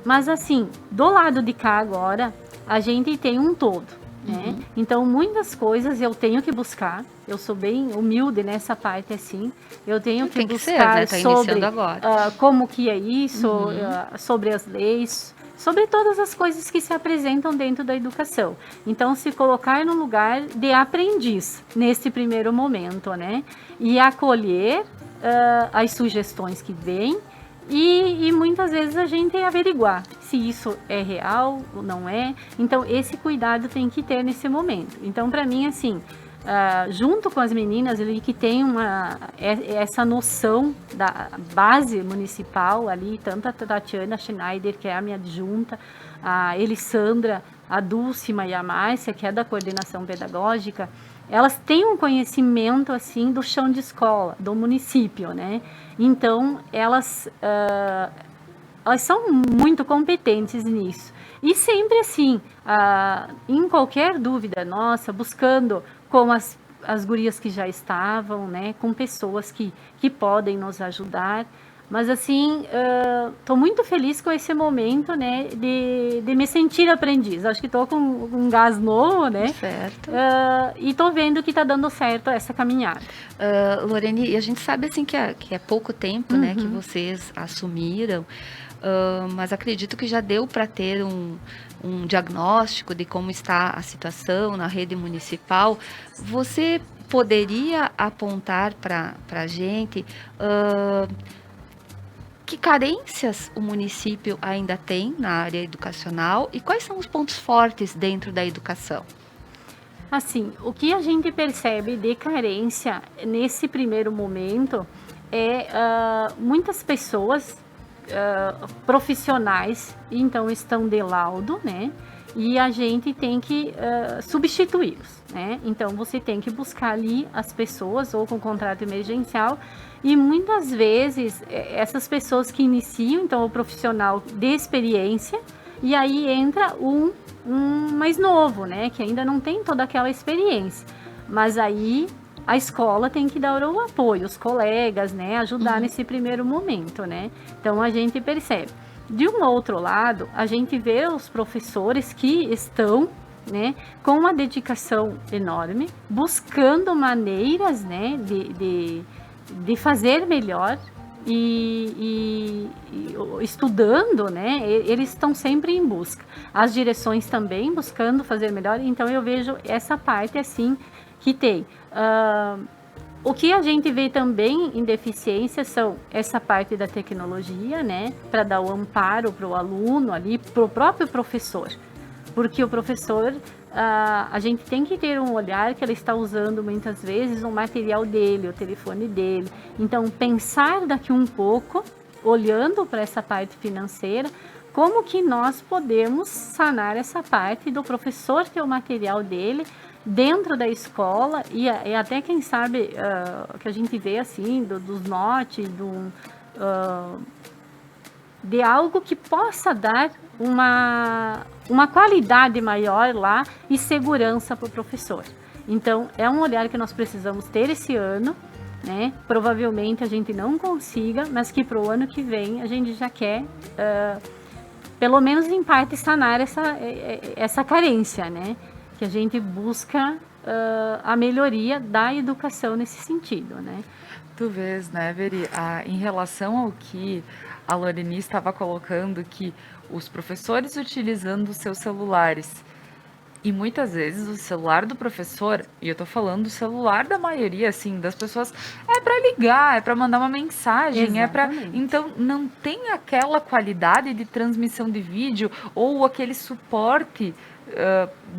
Mas assim, do lado de cá agora, a gente tem um todo, né? Então, muitas coisas eu tenho que buscar. Eu sou bem humilde nessa parte, assim. Eu tenho que buscar, né? Tá sobre como que é isso, sobre as leis, sobre todas as coisas que se apresentam dentro da educação. Então, se colocar no lugar de aprendiz nesse primeiro momento, né? E acolher as sugestões que vêm e muitas vezes a gente averiguar se isso é real ou não é. Então, esse cuidado tem que ter nesse momento. Então, para mim, assim, junto com as meninas ali que tem essa noção da base municipal ali, tanto a Tatiana Schneider, que é a minha adjunta, a Elisandra, a Dulcima e a Márcia, que é da coordenação pedagógica, elas têm um conhecimento assim do chão de escola, do município, né? Então, elas são muito competentes nisso. E sempre assim, em qualquer dúvida nossa, buscando com as gurias que já estavam, né, com pessoas que podem nos ajudar, Mas assim, estou muito feliz com esse momento, né, de me sentir aprendiz. Acho que estou com um gás novo, né? Certo. E estou vendo que está dando certo essa caminhada. Lorene, e a gente sabe assim que é pouco tempo, né, que vocês assumiram, mas acredito que já deu para ter um diagnóstico de como está a situação na rede municipal. Você poderia apontar para a gente que carências o município ainda tem na área educacional e quais são os pontos fortes dentro da educação? Assim, o que a gente percebe de carência nesse primeiro momento é muitas pessoas profissionais, então estão de laudo, né? E a gente tem que substituí-los, né? Então você tem que buscar ali as pessoas ou com contrato emergencial e muitas vezes essas pessoas que iniciam, então o profissional de experiência, e aí entra um mais novo, né? Que ainda não tem toda aquela experiência, mas aí a escola tem que dar o apoio, os colegas, né? Ajudar nesse primeiro momento, né? Então a gente percebe. De um outro lado, a gente vê os professores que estão, né, com uma dedicação enorme, buscando maneiras, né, de fazer melhor e estudando, né, eles estão sempre em busca. As direções também buscando fazer melhor, então eu vejo essa parte assim que tem. O que a gente vê também em deficiência são essa parte da tecnologia, né, para dar o amparo para o aluno ali, para o próprio professor, porque o professor, a gente tem que ter um olhar que ele está usando muitas vezes o material dele, o telefone dele, então pensar daqui um pouco, olhando para essa parte financeira, como que nós podemos sanar essa parte do professor ter o material dele dentro da escola e até quem sabe que a gente vê assim dos notes de algo que possa dar uma qualidade maior lá e segurança para o professor. Então é um olhar que nós precisamos ter esse ano, né? Provavelmente a gente não consiga, mas que para o ano que vem a gente já quer pelo menos em parte sanar essa carência, né? Que a gente busca a melhoria da educação nesse sentido, né? Tu vês, né, Veri, em relação ao que a Loreni estava colocando, que os professores utilizando os seus celulares, e muitas vezes o celular do professor, e eu tô falando do celular da maioria, assim, das pessoas, é para ligar, é para mandar uma mensagem, Exatamente. Então, não tem aquela qualidade de transmissão de vídeo ou aquele suporte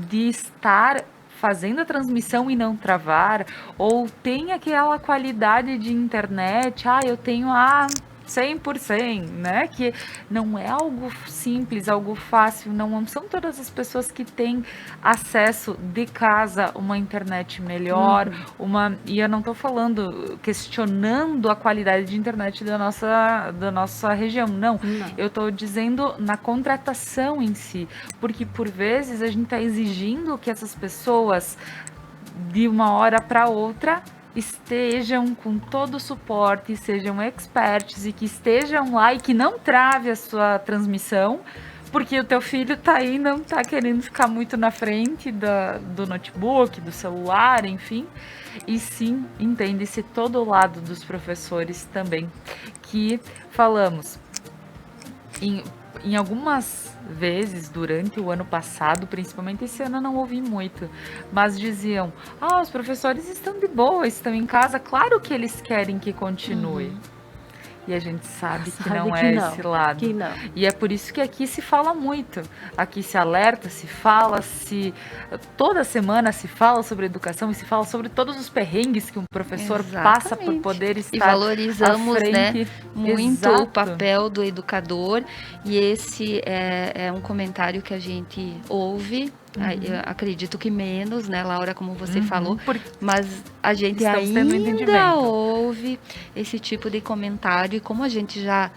de estar fazendo a transmissão e não travar, ou tem aquela qualidade de internet, eu tenho 100%, né? Que não é algo simples, algo fácil, não são todas as pessoas que têm acesso de casa uma internet melhor, e eu não estou falando, questionando a qualidade de internet da nossa região, não. Eu estou dizendo na contratação em si, porque por vezes a gente está exigindo que essas pessoas de uma hora para outra estejam com todo o suporte, sejam experts e que estejam lá e que não trave a sua transmissão, porque o teu filho tá aí, não tá querendo ficar muito na frente do notebook, do celular, enfim. E sim, entende-se todo o lado dos professores também, que falamos em algumas vezes durante o ano passado, principalmente esse ano eu não ouvi muito, mas diziam, os professores estão de boa, estão em casa, claro que eles querem que continue. E a gente sabe que não é esse lado. Que não. E é por isso que aqui se fala muito. Aqui se alerta, se fala, toda semana se fala sobre educação e se fala sobre todos os perrengues que um professor passa por poder estar e valorizamos, à frente. Né, muito o papel do educador. E esse é um comentário que a gente ouve. Eu acredito que menos, né, Laura, como você falou, mas a gente ainda ouve esse tipo de comentário, e como a gente já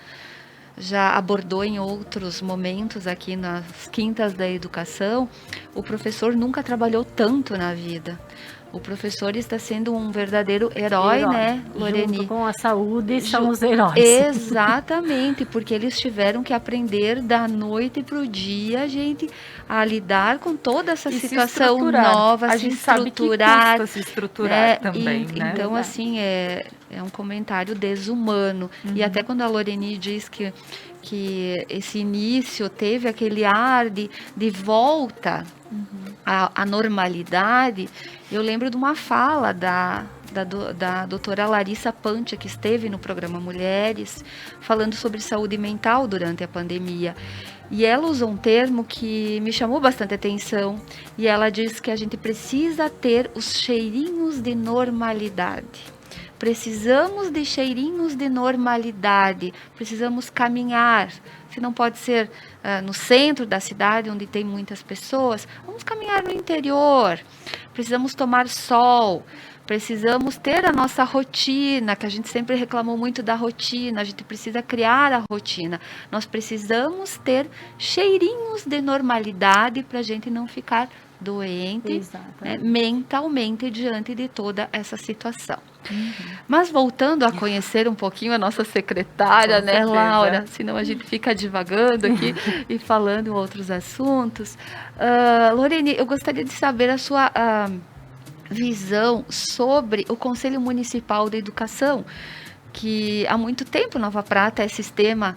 abordou em outros momentos aqui nas Quintas da Educação, o professor nunca trabalhou tanto na vida. O professor está sendo um verdadeiro herói, né, Loreni? Junto com a saúde, são os heróis. Exatamente, porque eles tiveram que aprender da noite para o dia, gente, a lidar com toda essa situação nova, a gente sabe que custa se estruturar também, né? Então, assim, é um comentário desumano. E até quando a Loreni diz que esse início teve aquele ar de volta à normalidade, eu lembro de uma fala da doutora Larissa Pantia, que esteve no programa Mulheres, falando sobre saúde mental durante a pandemia. E ela usou um termo que me chamou bastante atenção, e ela diz que a gente precisa ter os cheirinhos de normalidade. Precisamos de cheirinhos de normalidade, precisamos caminhar. Se não pode ser no centro da cidade, onde tem muitas pessoas, vamos caminhar no interior. Precisamos tomar sol, precisamos ter a nossa rotina, que a gente sempre reclamou muito da rotina, a gente precisa criar a rotina. Nós precisamos ter cheirinhos de normalidade para a gente não ficar doente, né, mentalmente diante de toda essa situação. Mas voltando a conhecer um pouquinho a nossa secretária, né, Laura? Senão a gente fica divagando aqui e falando em outros assuntos. Loreni, eu gostaria de saber a sua visão sobre o Conselho Municipal de Educação, que há muito tempo Nova Prata é sistema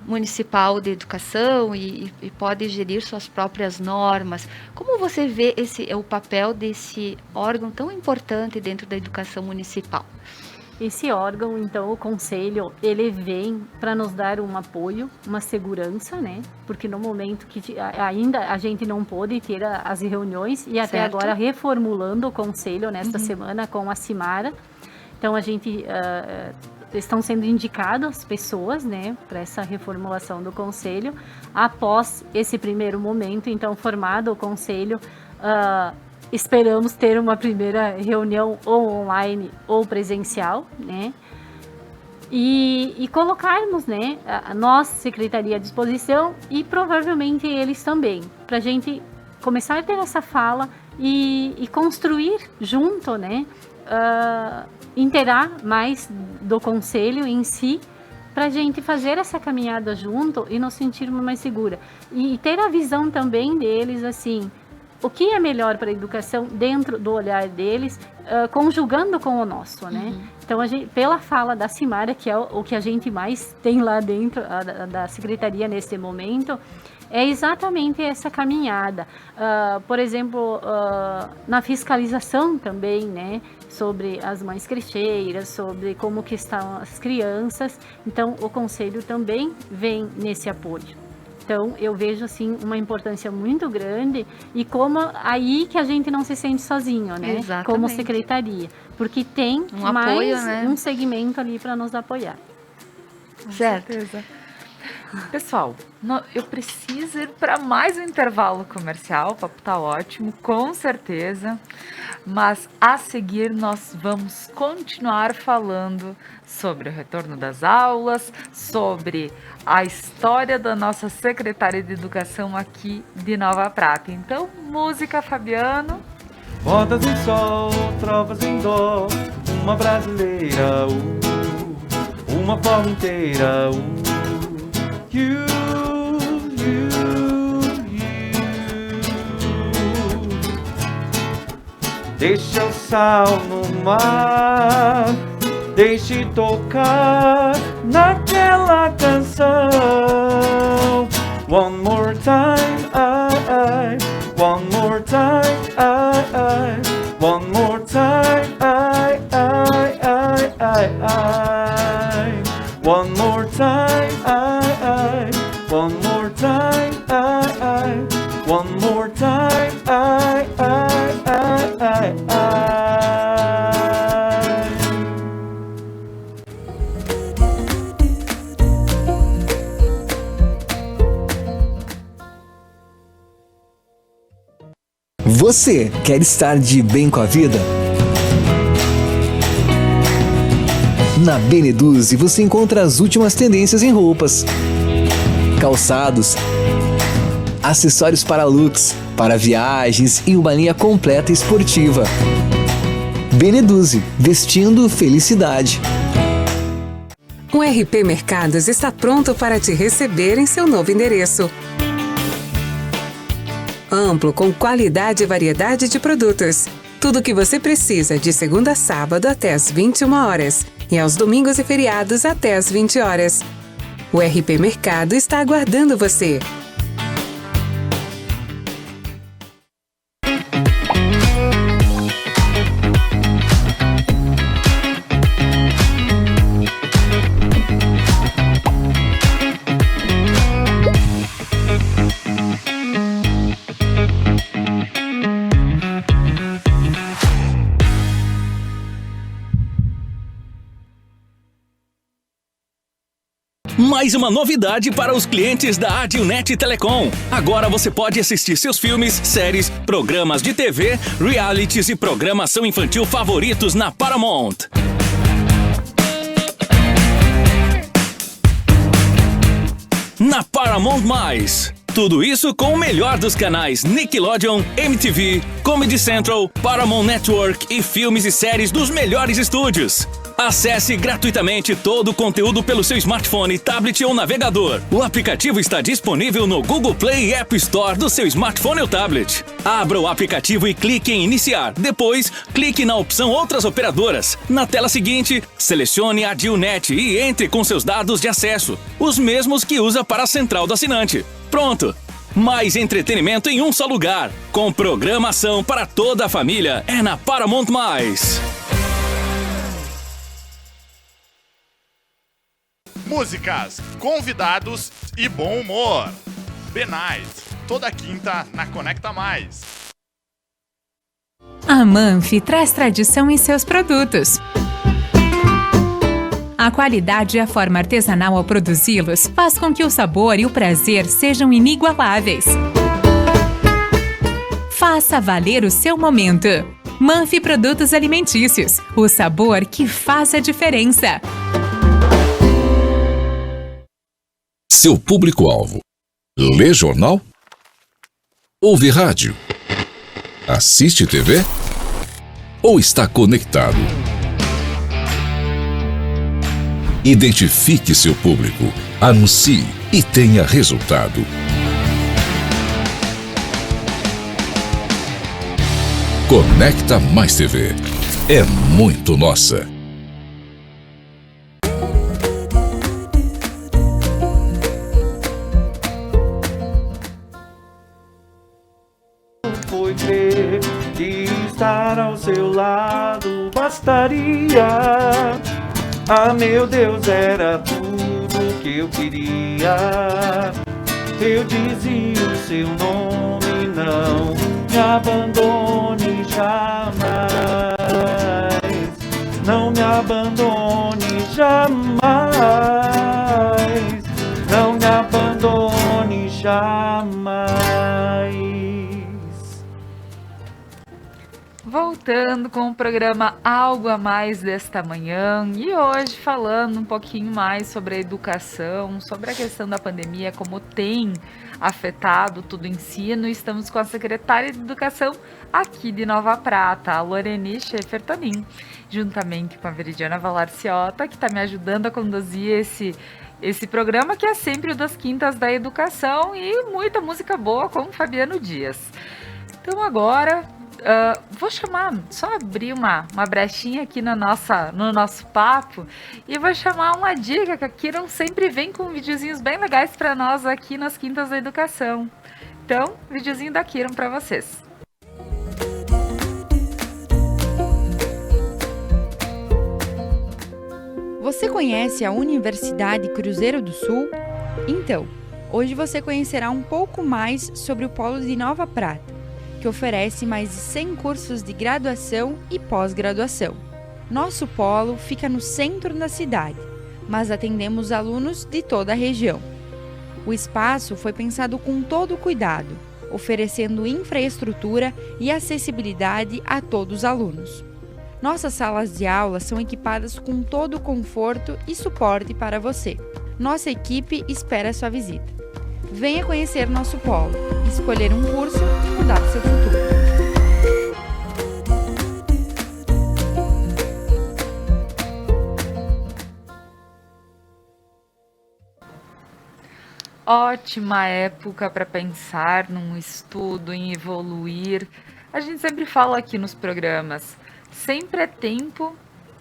municipal de educação e pode gerir suas próprias normas. Como você vê o papel desse órgão tão importante dentro da educação municipal? Esse órgão, então, o conselho, ele vem para nos dar um apoio, uma segurança, né? Porque no momento que ainda a gente não pôde ter as reuniões e até agora reformulando o conselho nesta semana com a Cimara. Então a gente estão sendo indicadas pessoas, né, para essa reformulação do conselho. Após esse primeiro momento, então, formado o conselho, esperamos ter uma primeira reunião ou online ou presencial, né, e colocarmos, né, a nossa secretaria à disposição e provavelmente eles também, para a gente começar a ter essa fala e construir junto, né, inteirar mais do conselho em si, para a gente fazer essa caminhada junto e nos sentirmos mais segura. E ter a visão também deles, assim, o que é melhor para a educação dentro do olhar deles, conjugando com o nosso, né? Então, pela fala da Cimara, que é o que a gente mais tem lá dentro da secretaria nesse momento, é exatamente essa caminhada. Por exemplo, na fiscalização também, né, sobre as mães crecheiras, sobre como que estão as crianças. Então, o conselho também vem nesse apoio. Então, eu vejo, assim, uma importância muito grande e como aí que a gente não se sente sozinho, né? Exatamente. Como secretaria. Porque tem apoio, mais né? um segmento ali para nos apoiar. Certo. Pessoal, eu preciso ir para mais um intervalo comercial, o papo tá ótimo, com certeza, mas a seguir nós vamos continuar falando sobre o retorno das aulas, sobre a história da nossa secretária de educação aqui de Nova Prata. Então, música, Fabiano. Rodas em sol, trovas em dó, uma brasileira, uma forma inteira, You. Deixa o sal no mar, deixe tocar naquela canção. One more time, one more time, one more time, one more time, one more time, one more time, Você quer estar de bem com a vida? Na Beneduze você encontra as últimas tendências em roupas, calçados, acessórios para looks, para viagens e uma linha completa esportiva. Beneduze, vestindo felicidade. O RP Mercados está pronto para te receber em seu novo endereço. Amplo, com qualidade e variedade de produtos. Tudo o que você precisa de segunda a sábado até às 21 horas e aos domingos e feriados até às 20 horas. O RP Mercado está aguardando você. Mais uma novidade para os clientes da Adilnet Telecom. Agora você pode assistir seus filmes, séries, programas de TV, realities e programação infantil favoritos na Paramount. Na Paramount+. Tudo isso com o melhor dos canais Nickelodeon, MTV, Comedy Central, Paramount Network e filmes e séries dos melhores estúdios. Acesse gratuitamente todo o conteúdo pelo seu smartphone, tablet ou navegador. O aplicativo está disponível no Google Play e App Store do seu smartphone ou tablet. Abra o aplicativo e clique em Iniciar. Depois, clique na opção Outras Operadoras. Na tela seguinte, selecione a Adilnet e entre com seus dados de acesso, os mesmos que usa para a central do assinante. Pronto! Mais entretenimento em um só lugar. Com programação para toda a família. É na Paramount+. Músicas, convidados e bom humor. The Night, toda quinta na Conecta Mais. A Manfi traz tradição em seus produtos. A qualidade e a forma artesanal ao produzi-los faz com que o sabor e o prazer sejam inigualáveis. Faça valer o seu momento. Manfi Produtos Alimentícios, o sabor que faz a diferença. Seu público-alvo: lê jornal? Ouve rádio? Assiste TV? Ou está conectado? Identifique seu público, anuncie e tenha resultado. Conecta Mais TV. É muito nossa. Foi crer que estar ao seu lado bastaria. Ah, meu Deus, era tudo que eu queria. Eu dizia o seu nome, não me abandone jamais. Não me abandone jamais. Não me abandone jamais. Voltando com o programa Algo a Mais desta manhã, e hoje falando um pouquinho mais sobre a educação, sobre a questão da pandemia, como tem afetado todo o ensino. Estamos com a secretária de Educação aqui de Nova Prata, a Loreni Schaefer-Tonin, juntamente com a Veridiana Valarciota, que está me ajudando a conduzir esse programa, que é sempre o das quintas da educação, e muita música boa com o Fabiano Dias. Então agora... vou chamar, só abrir uma brechinha aqui no nosso papo, e vou chamar uma dica que a Kiron sempre vem com videozinhos bem legais para nós aqui nas Quintas da Educação. Então, videozinho da Kiron para vocês. Você conhece a Universidade Cruzeiro do Sul? Então, hoje você conhecerá um pouco mais sobre o Polo de Nova Prata, que oferece mais de 100 cursos de graduação e pós-graduação. Nosso polo fica no centro da cidade, mas atendemos alunos de toda a região. O espaço foi pensado com todo o cuidado, oferecendo infraestrutura e acessibilidade a todos os alunos. Nossas salas de aula são equipadas com todo o conforto e suporte para você. Nossa equipe espera sua visita. Venha conhecer nosso polo, escolher um curso e mudar seu futuro. Ótima época para pensar num estudo, em evoluir. A gente sempre fala aqui nos programas, sempre é tempo,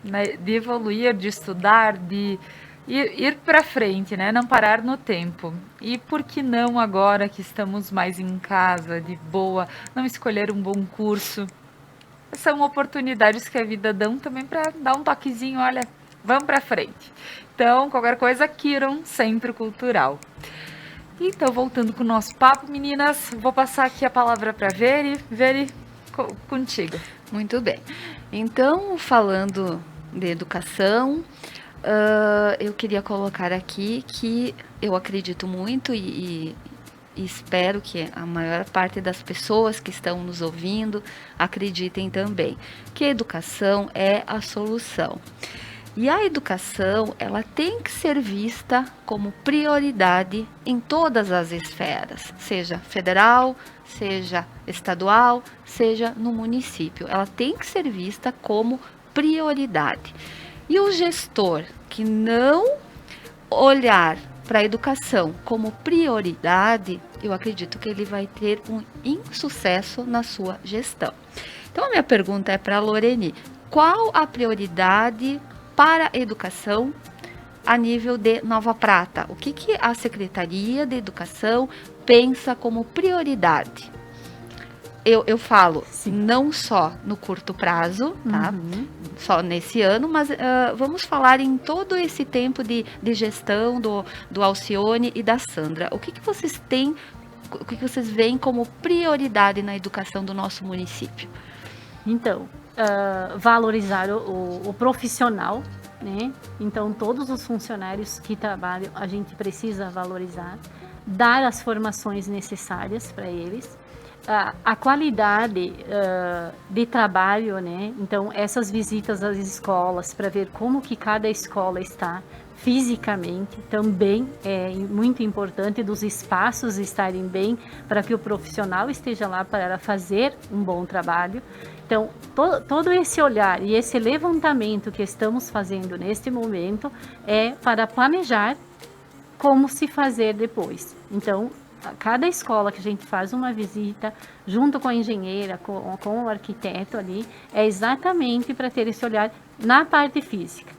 né, de evoluir, de estudar, de ir para frente, né? Não parar no tempo. E por que não agora que estamos mais em casa, de boa, não escolher um bom curso? São oportunidades que a vida dão também para dar um toquezinho, olha, vamos para frente. Então, qualquer coisa, Kiron, Centro Cultural. Então, voltando com o nosso papo, meninas, vou passar aqui a palavra para Veri. Veri, contigo. Muito bem. Então, falando de educação, eu queria colocar aqui que eu acredito muito e espero que a maior parte das pessoas que estão nos ouvindo acreditem também, que a educação é a solução. E a educação, ela tem que ser vista como prioridade em todas as esferas, seja federal, seja estadual, seja no município. Ela tem que ser vista como prioridade. E o gestor que não olhar para a educação como prioridade, eu acredito que ele vai ter um insucesso na sua gestão. Então, a minha pergunta é para a Loreni: qual a prioridade para a educação a nível de Nova Prata? O que a Secretaria de Educação pensa como prioridade? Eu falo, não só no curto prazo, tá? Só nesse ano, mas vamos falar em todo esse tempo de gestão do Alcione e da Sandra. O que vocês têm, o que vocês veem como prioridade na educação do nosso município? Então, valorizar o profissional, né? Então, todos os funcionários que trabalham, a gente precisa valorizar, dar as formações necessárias para eles, a qualidade de trabalho, né? Então, essas visitas às escolas para ver como que cada escola está fisicamente também é muito importante, dos espaços estarem bem para que o profissional esteja lá para fazer um bom trabalho. Então, todo esse olhar e esse levantamento que estamos fazendo neste momento é para planejar como se fazer depois. Então, a cada escola que a gente faz uma visita, junto com a engenheira, com o arquiteto ali, é exatamente para ter esse olhar na parte física.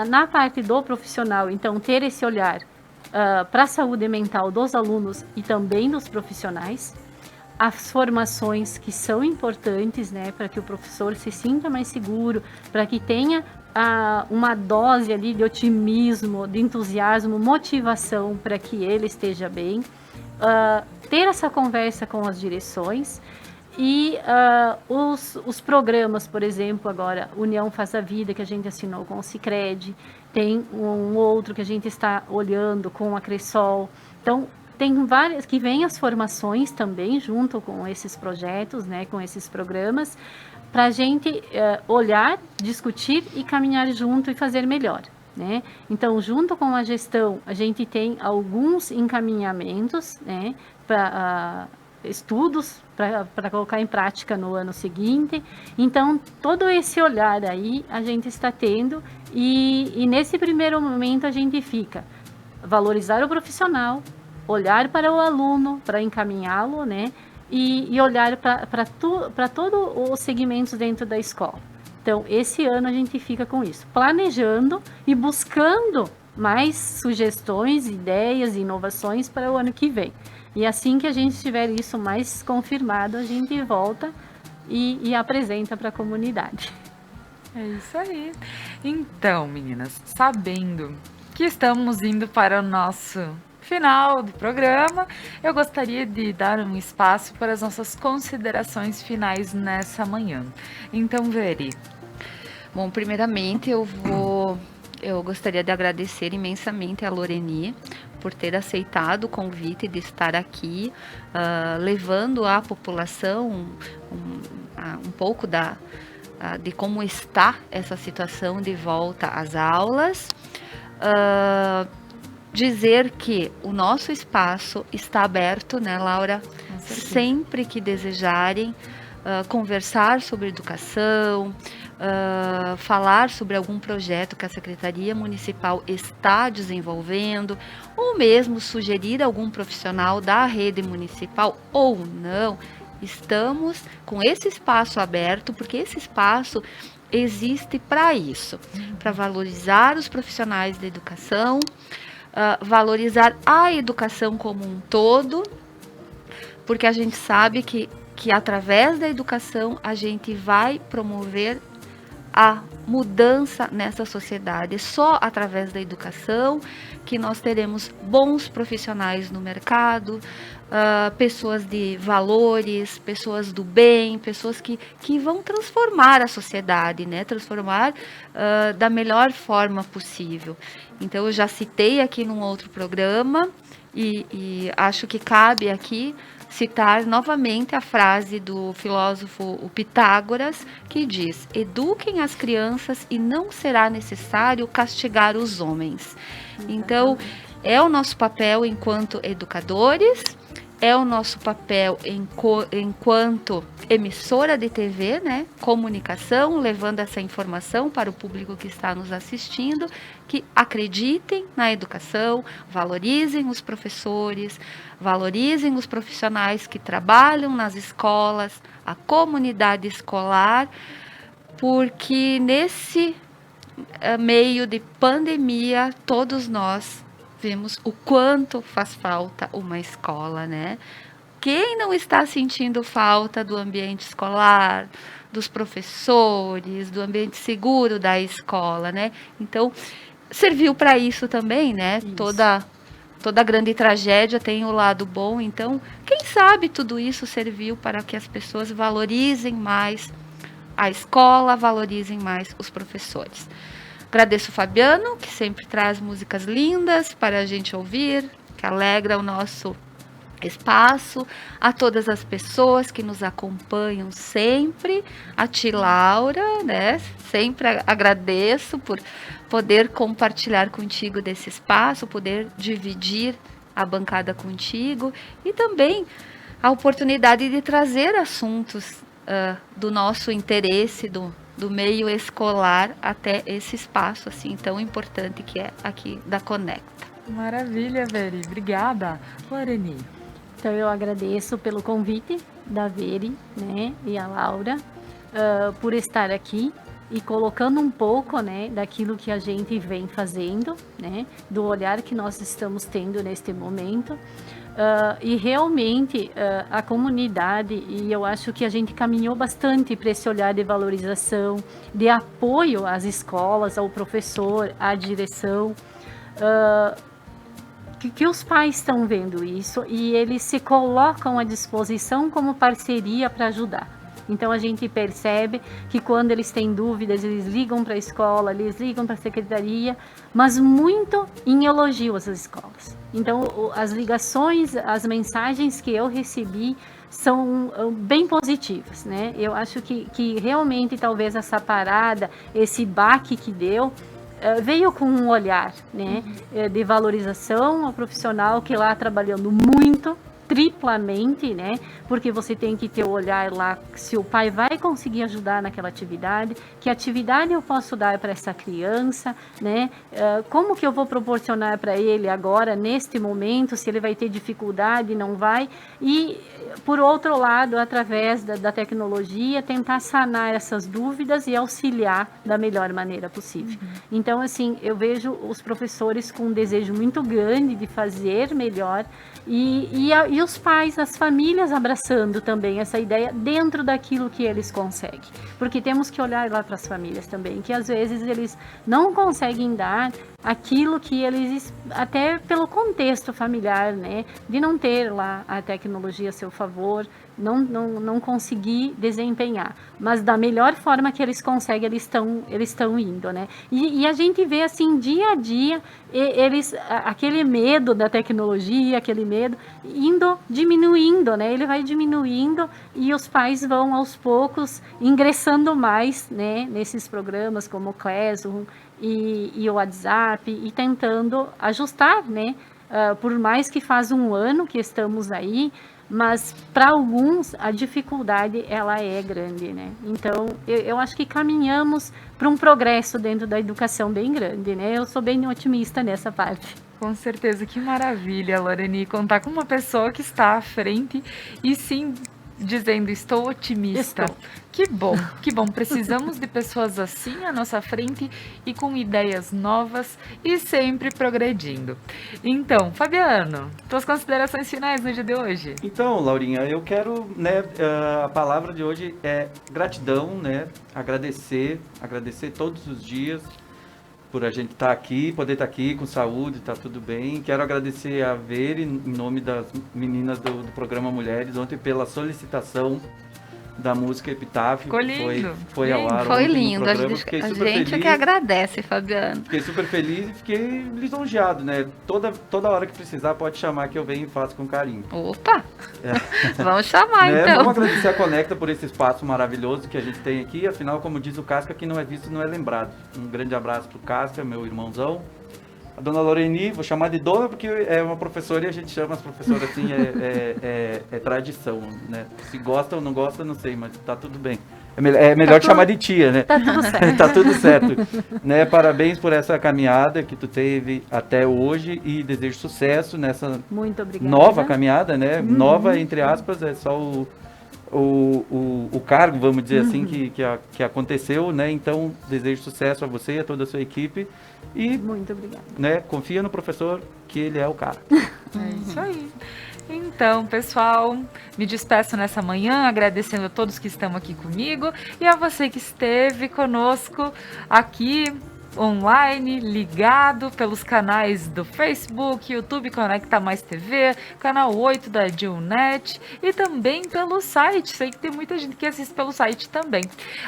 Na parte do profissional, então, ter esse olhar para a saúde mental dos alunos e também dos profissionais, as formações que são importantes, né, para que o professor se sinta mais seguro, para que tenha uma dose ali de otimismo, de entusiasmo, motivação para que ele esteja bem, ter essa conversa com as direções e os programas, por exemplo, agora, União Faz a Vida, que a gente assinou com o Sicredi, tem um outro que a gente está olhando com a Cressol. Então, tem várias, que vêm as formações também junto com esses projetos, né, com esses programas, para a gente olhar, discutir e caminhar junto e fazer melhor, né? Então, junto com a gestão, a gente tem alguns encaminhamentos, né, para estudos para colocar em prática no ano seguinte. Então, todo esse olhar aí a gente está tendo e nesse primeiro momento a gente fica valorizar o profissional, olhar para o aluno, para encaminhá-lo, né? E olhar para todos os segmentos dentro da escola. Então, esse ano a gente fica com isso, planejando e buscando mais sugestões, ideias e inovações para o ano que vem. E assim que a gente tiver isso mais confirmado, a gente volta e apresenta para a comunidade. É isso aí. Então, meninas, sabendo que estamos indo para o nosso final do programa, eu gostaria de dar um espaço para as nossas considerações finais nessa manhã. Então, Veri. Bom, primeiramente eu gostaria de agradecer imensamente a Loreni por ter aceitado o convite de estar aqui, levando à população um pouco de como está essa situação de volta às aulas. dizer que o nosso espaço está aberto, né, Laura? Sempre que desejarem conversar sobre educação, falar sobre algum projeto que a Secretaria Municipal está desenvolvendo, ou mesmo sugerir algum profissional da rede municipal ou não, estamos com esse espaço aberto, porque esse espaço existe para isso, para valorizar os profissionais da educação, valorizar a educação como um todo, porque a gente sabe que através da educação a gente vai promover a mudança nessa sociedade. É só através da educação que nós teremos bons profissionais no mercado, pessoas de valores, pessoas do bem, pessoas que vão transformar a sociedade, né? Transformar da melhor forma possível. Então, eu já citei aqui num outro programa e acho que cabe aqui citar novamente a frase do filósofo o Pitágoras, que diz: eduquem as crianças e não será necessário castigar os homens. Então, é o nosso papel enquanto educadores, é o nosso papel enquanto emissora de TV, né? Comunicação, levando essa informação para o público que está nos assistindo, que acreditem na educação, valorizem os professores, valorizem os profissionais que trabalham nas escolas, a comunidade escolar, porque nesse meio de pandemia, todos nós vimos o quanto faz falta uma escola, né? Quem não está sentindo falta do ambiente escolar, dos professores, do ambiente seguro da escola, né? Então, serviu para isso também, né? Isso. Toda grande tragédia tem o lado bom, então, quem sabe tudo isso serviu para que as pessoas valorizem mais a escola, valorizem mais os professores. Agradeço o Fabiano, que sempre traz músicas lindas para a gente ouvir, que alegra o nosso espaço, a todas as pessoas que nos acompanham sempre, a ti, Laura, né? Sempre agradeço por poder compartilhar contigo desse espaço, poder dividir a bancada contigo e também a oportunidade de trazer assuntos do nosso interesse, do meio escolar até esse espaço assim tão importante que é aqui da Conecta. Maravilha, Veri. Obrigada. Loreni. Então, eu agradeço pelo convite da Veri, né, e a Laura, por estar aqui e colocando um pouco, né, daquilo que a gente vem fazendo, né, do olhar que nós estamos tendo neste momento. E realmente a comunidade, e eu acho que a gente caminhou bastante para esse olhar de valorização, de apoio às escolas, ao professor, à direção, que os pais estão vendo isso e eles se colocam à disposição como parceria para ajudar. Então, a gente percebe que quando eles têm dúvidas, eles ligam para a escola, eles ligam para a secretaria, mas muito em elogio às escolas. Então, as ligações, as mensagens que eu recebi são bem positivas, né? Eu acho que realmente talvez essa parada, esse baque que deu, veio com um olhar, né, de valorização ao profissional que lá trabalhando muito, triplamente, né? Porque você tem que ter o olhar lá se o pai vai conseguir ajudar naquela atividade, que atividade eu posso dar para essa criança, né? Como que eu vou proporcionar para ele agora, neste momento, se ele vai ter dificuldade, não vai? E, por outro lado, através da tecnologia, tentar sanar essas dúvidas e auxiliar da melhor maneira possível. Então, assim, eu vejo os professores com um desejo muito grande de fazer melhor e os pais, as famílias abraçando também essa ideia dentro daquilo que eles conseguem. Porque temos que olhar lá para as famílias também, que às vezes eles não conseguem dar aquilo que eles, até pelo contexto familiar, né, de não ter lá a tecnologia a seu favor, não conseguir desempenhar, mas da melhor forma que eles conseguem, eles estão indo, né? E a gente vê assim dia a dia eles, aquele medo da tecnologia, aquele medo diminuindo, né? Ele vai diminuindo e os pais vão aos poucos ingressando mais, né, nesses programas como o Classroom, e o WhatsApp, e tentando ajustar, né? Por mais que faz um ano que estamos aí, mas para alguns a dificuldade ela é grande, né? Então eu acho que caminhamos para um progresso dentro da educação bem grande, né? Eu sou bem otimista nessa parte. Com certeza, que maravilha, Loreni, contar com uma pessoa que está à frente e sim dizendo estou otimista. Que bom. Precisamos de pessoas assim à nossa frente e com ideias novas e sempre progredindo. Então, Fabiano, tuas considerações finais no dia de hoje? Então, Laurinha, eu quero, né, a palavra de hoje é gratidão, né, agradecer todos os dias por a gente estar aqui, poder estar aqui com saúde, tá tudo bem. Quero agradecer a Veri, em nome das meninas do programa Mulheres, ontem pela solicitação da música Epitáfio. Ficou lindo. Foi ao ar. Foi ontem lindo. no A programa. gente que agradece, Fabiano. Fiquei super feliz e fiquei lisonjeado, né? Toda hora que precisar pode chamar que eu venho e faço com carinho. Opa! Vamos chamar, né? então. Vamos agradecer a Conecta por esse espaço maravilhoso que a gente tem aqui. Afinal, como diz o Casca, quem não é visto não é lembrado. Um grande abraço pro Casca, meu irmãozão. A dona Loreni, vou chamar de dona porque é uma professora e a gente chama as professoras assim, é tradição, né? Se gosta ou não gosta, não sei, mas tá tudo bem. É melhor chamar de tia, né? Tá tudo certo. Tá tudo certo. Né? Parabéns por essa caminhada que tu teve até hoje e desejo sucesso nessa Muito obrigada. Nova caminhada, né? Nova, entre aspas, é só o cargo, vamos dizer assim, que aconteceu, né? Então, desejo sucesso a você e a toda a sua equipe. E, muito obrigada. Né, confia no professor que ele é o cara. É isso aí. Então, pessoal, me despeço nessa manhã, agradecendo a todos que estão aqui comigo e a você que esteve conosco aqui online, ligado pelos canais do Facebook, YouTube Conecta Mais TV, canal 8 da Dilnet e também pelo site. Sei que tem muita gente que assiste pelo site também.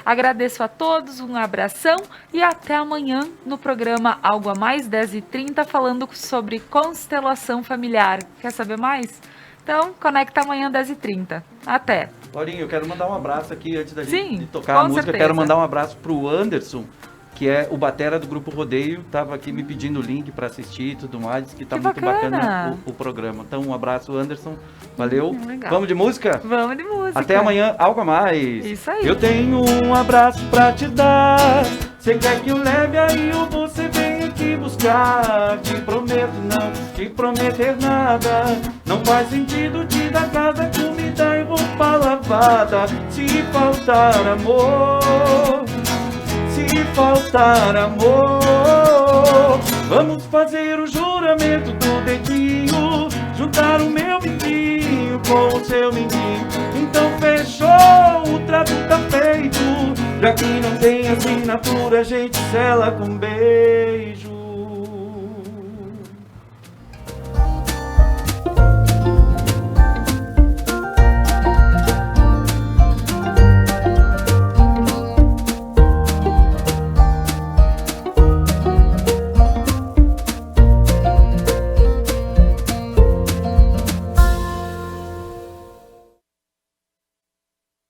Agradeço a todos, um abração e até amanhã no programa Algo a Mais 10h30 falando sobre constelação familiar. Quer saber mais? Então, conecta amanhã 10h30. Até. Laurinha, eu quero mandar um abraço aqui antes da gente tocar com a música. certeza. Quero mandar um abraço pro Anderson, que é o batera do Grupo Rodeio, tava aqui me pedindo o link para assistir e tudo mais, que tá muito bacana o programa. Então, um abraço, Anderson. Valeu. Legal. Vamos de música? Vamos de música. Até amanhã, Algo a Mais. Isso aí. Eu tenho um abraço pra te dar. Você quer que eu leve aí ou você vem aqui buscar? Te prometo não te prometer nada. Não faz sentido te dar casa, comida e roupa lavada. Se faltar amor, se faltar amor, vamos fazer o juramento do dedinho, juntar o meu mindinho com o seu mindinho. Então fechou, o trato tá feito. Já que não tem assinatura, a gente sela com beijo.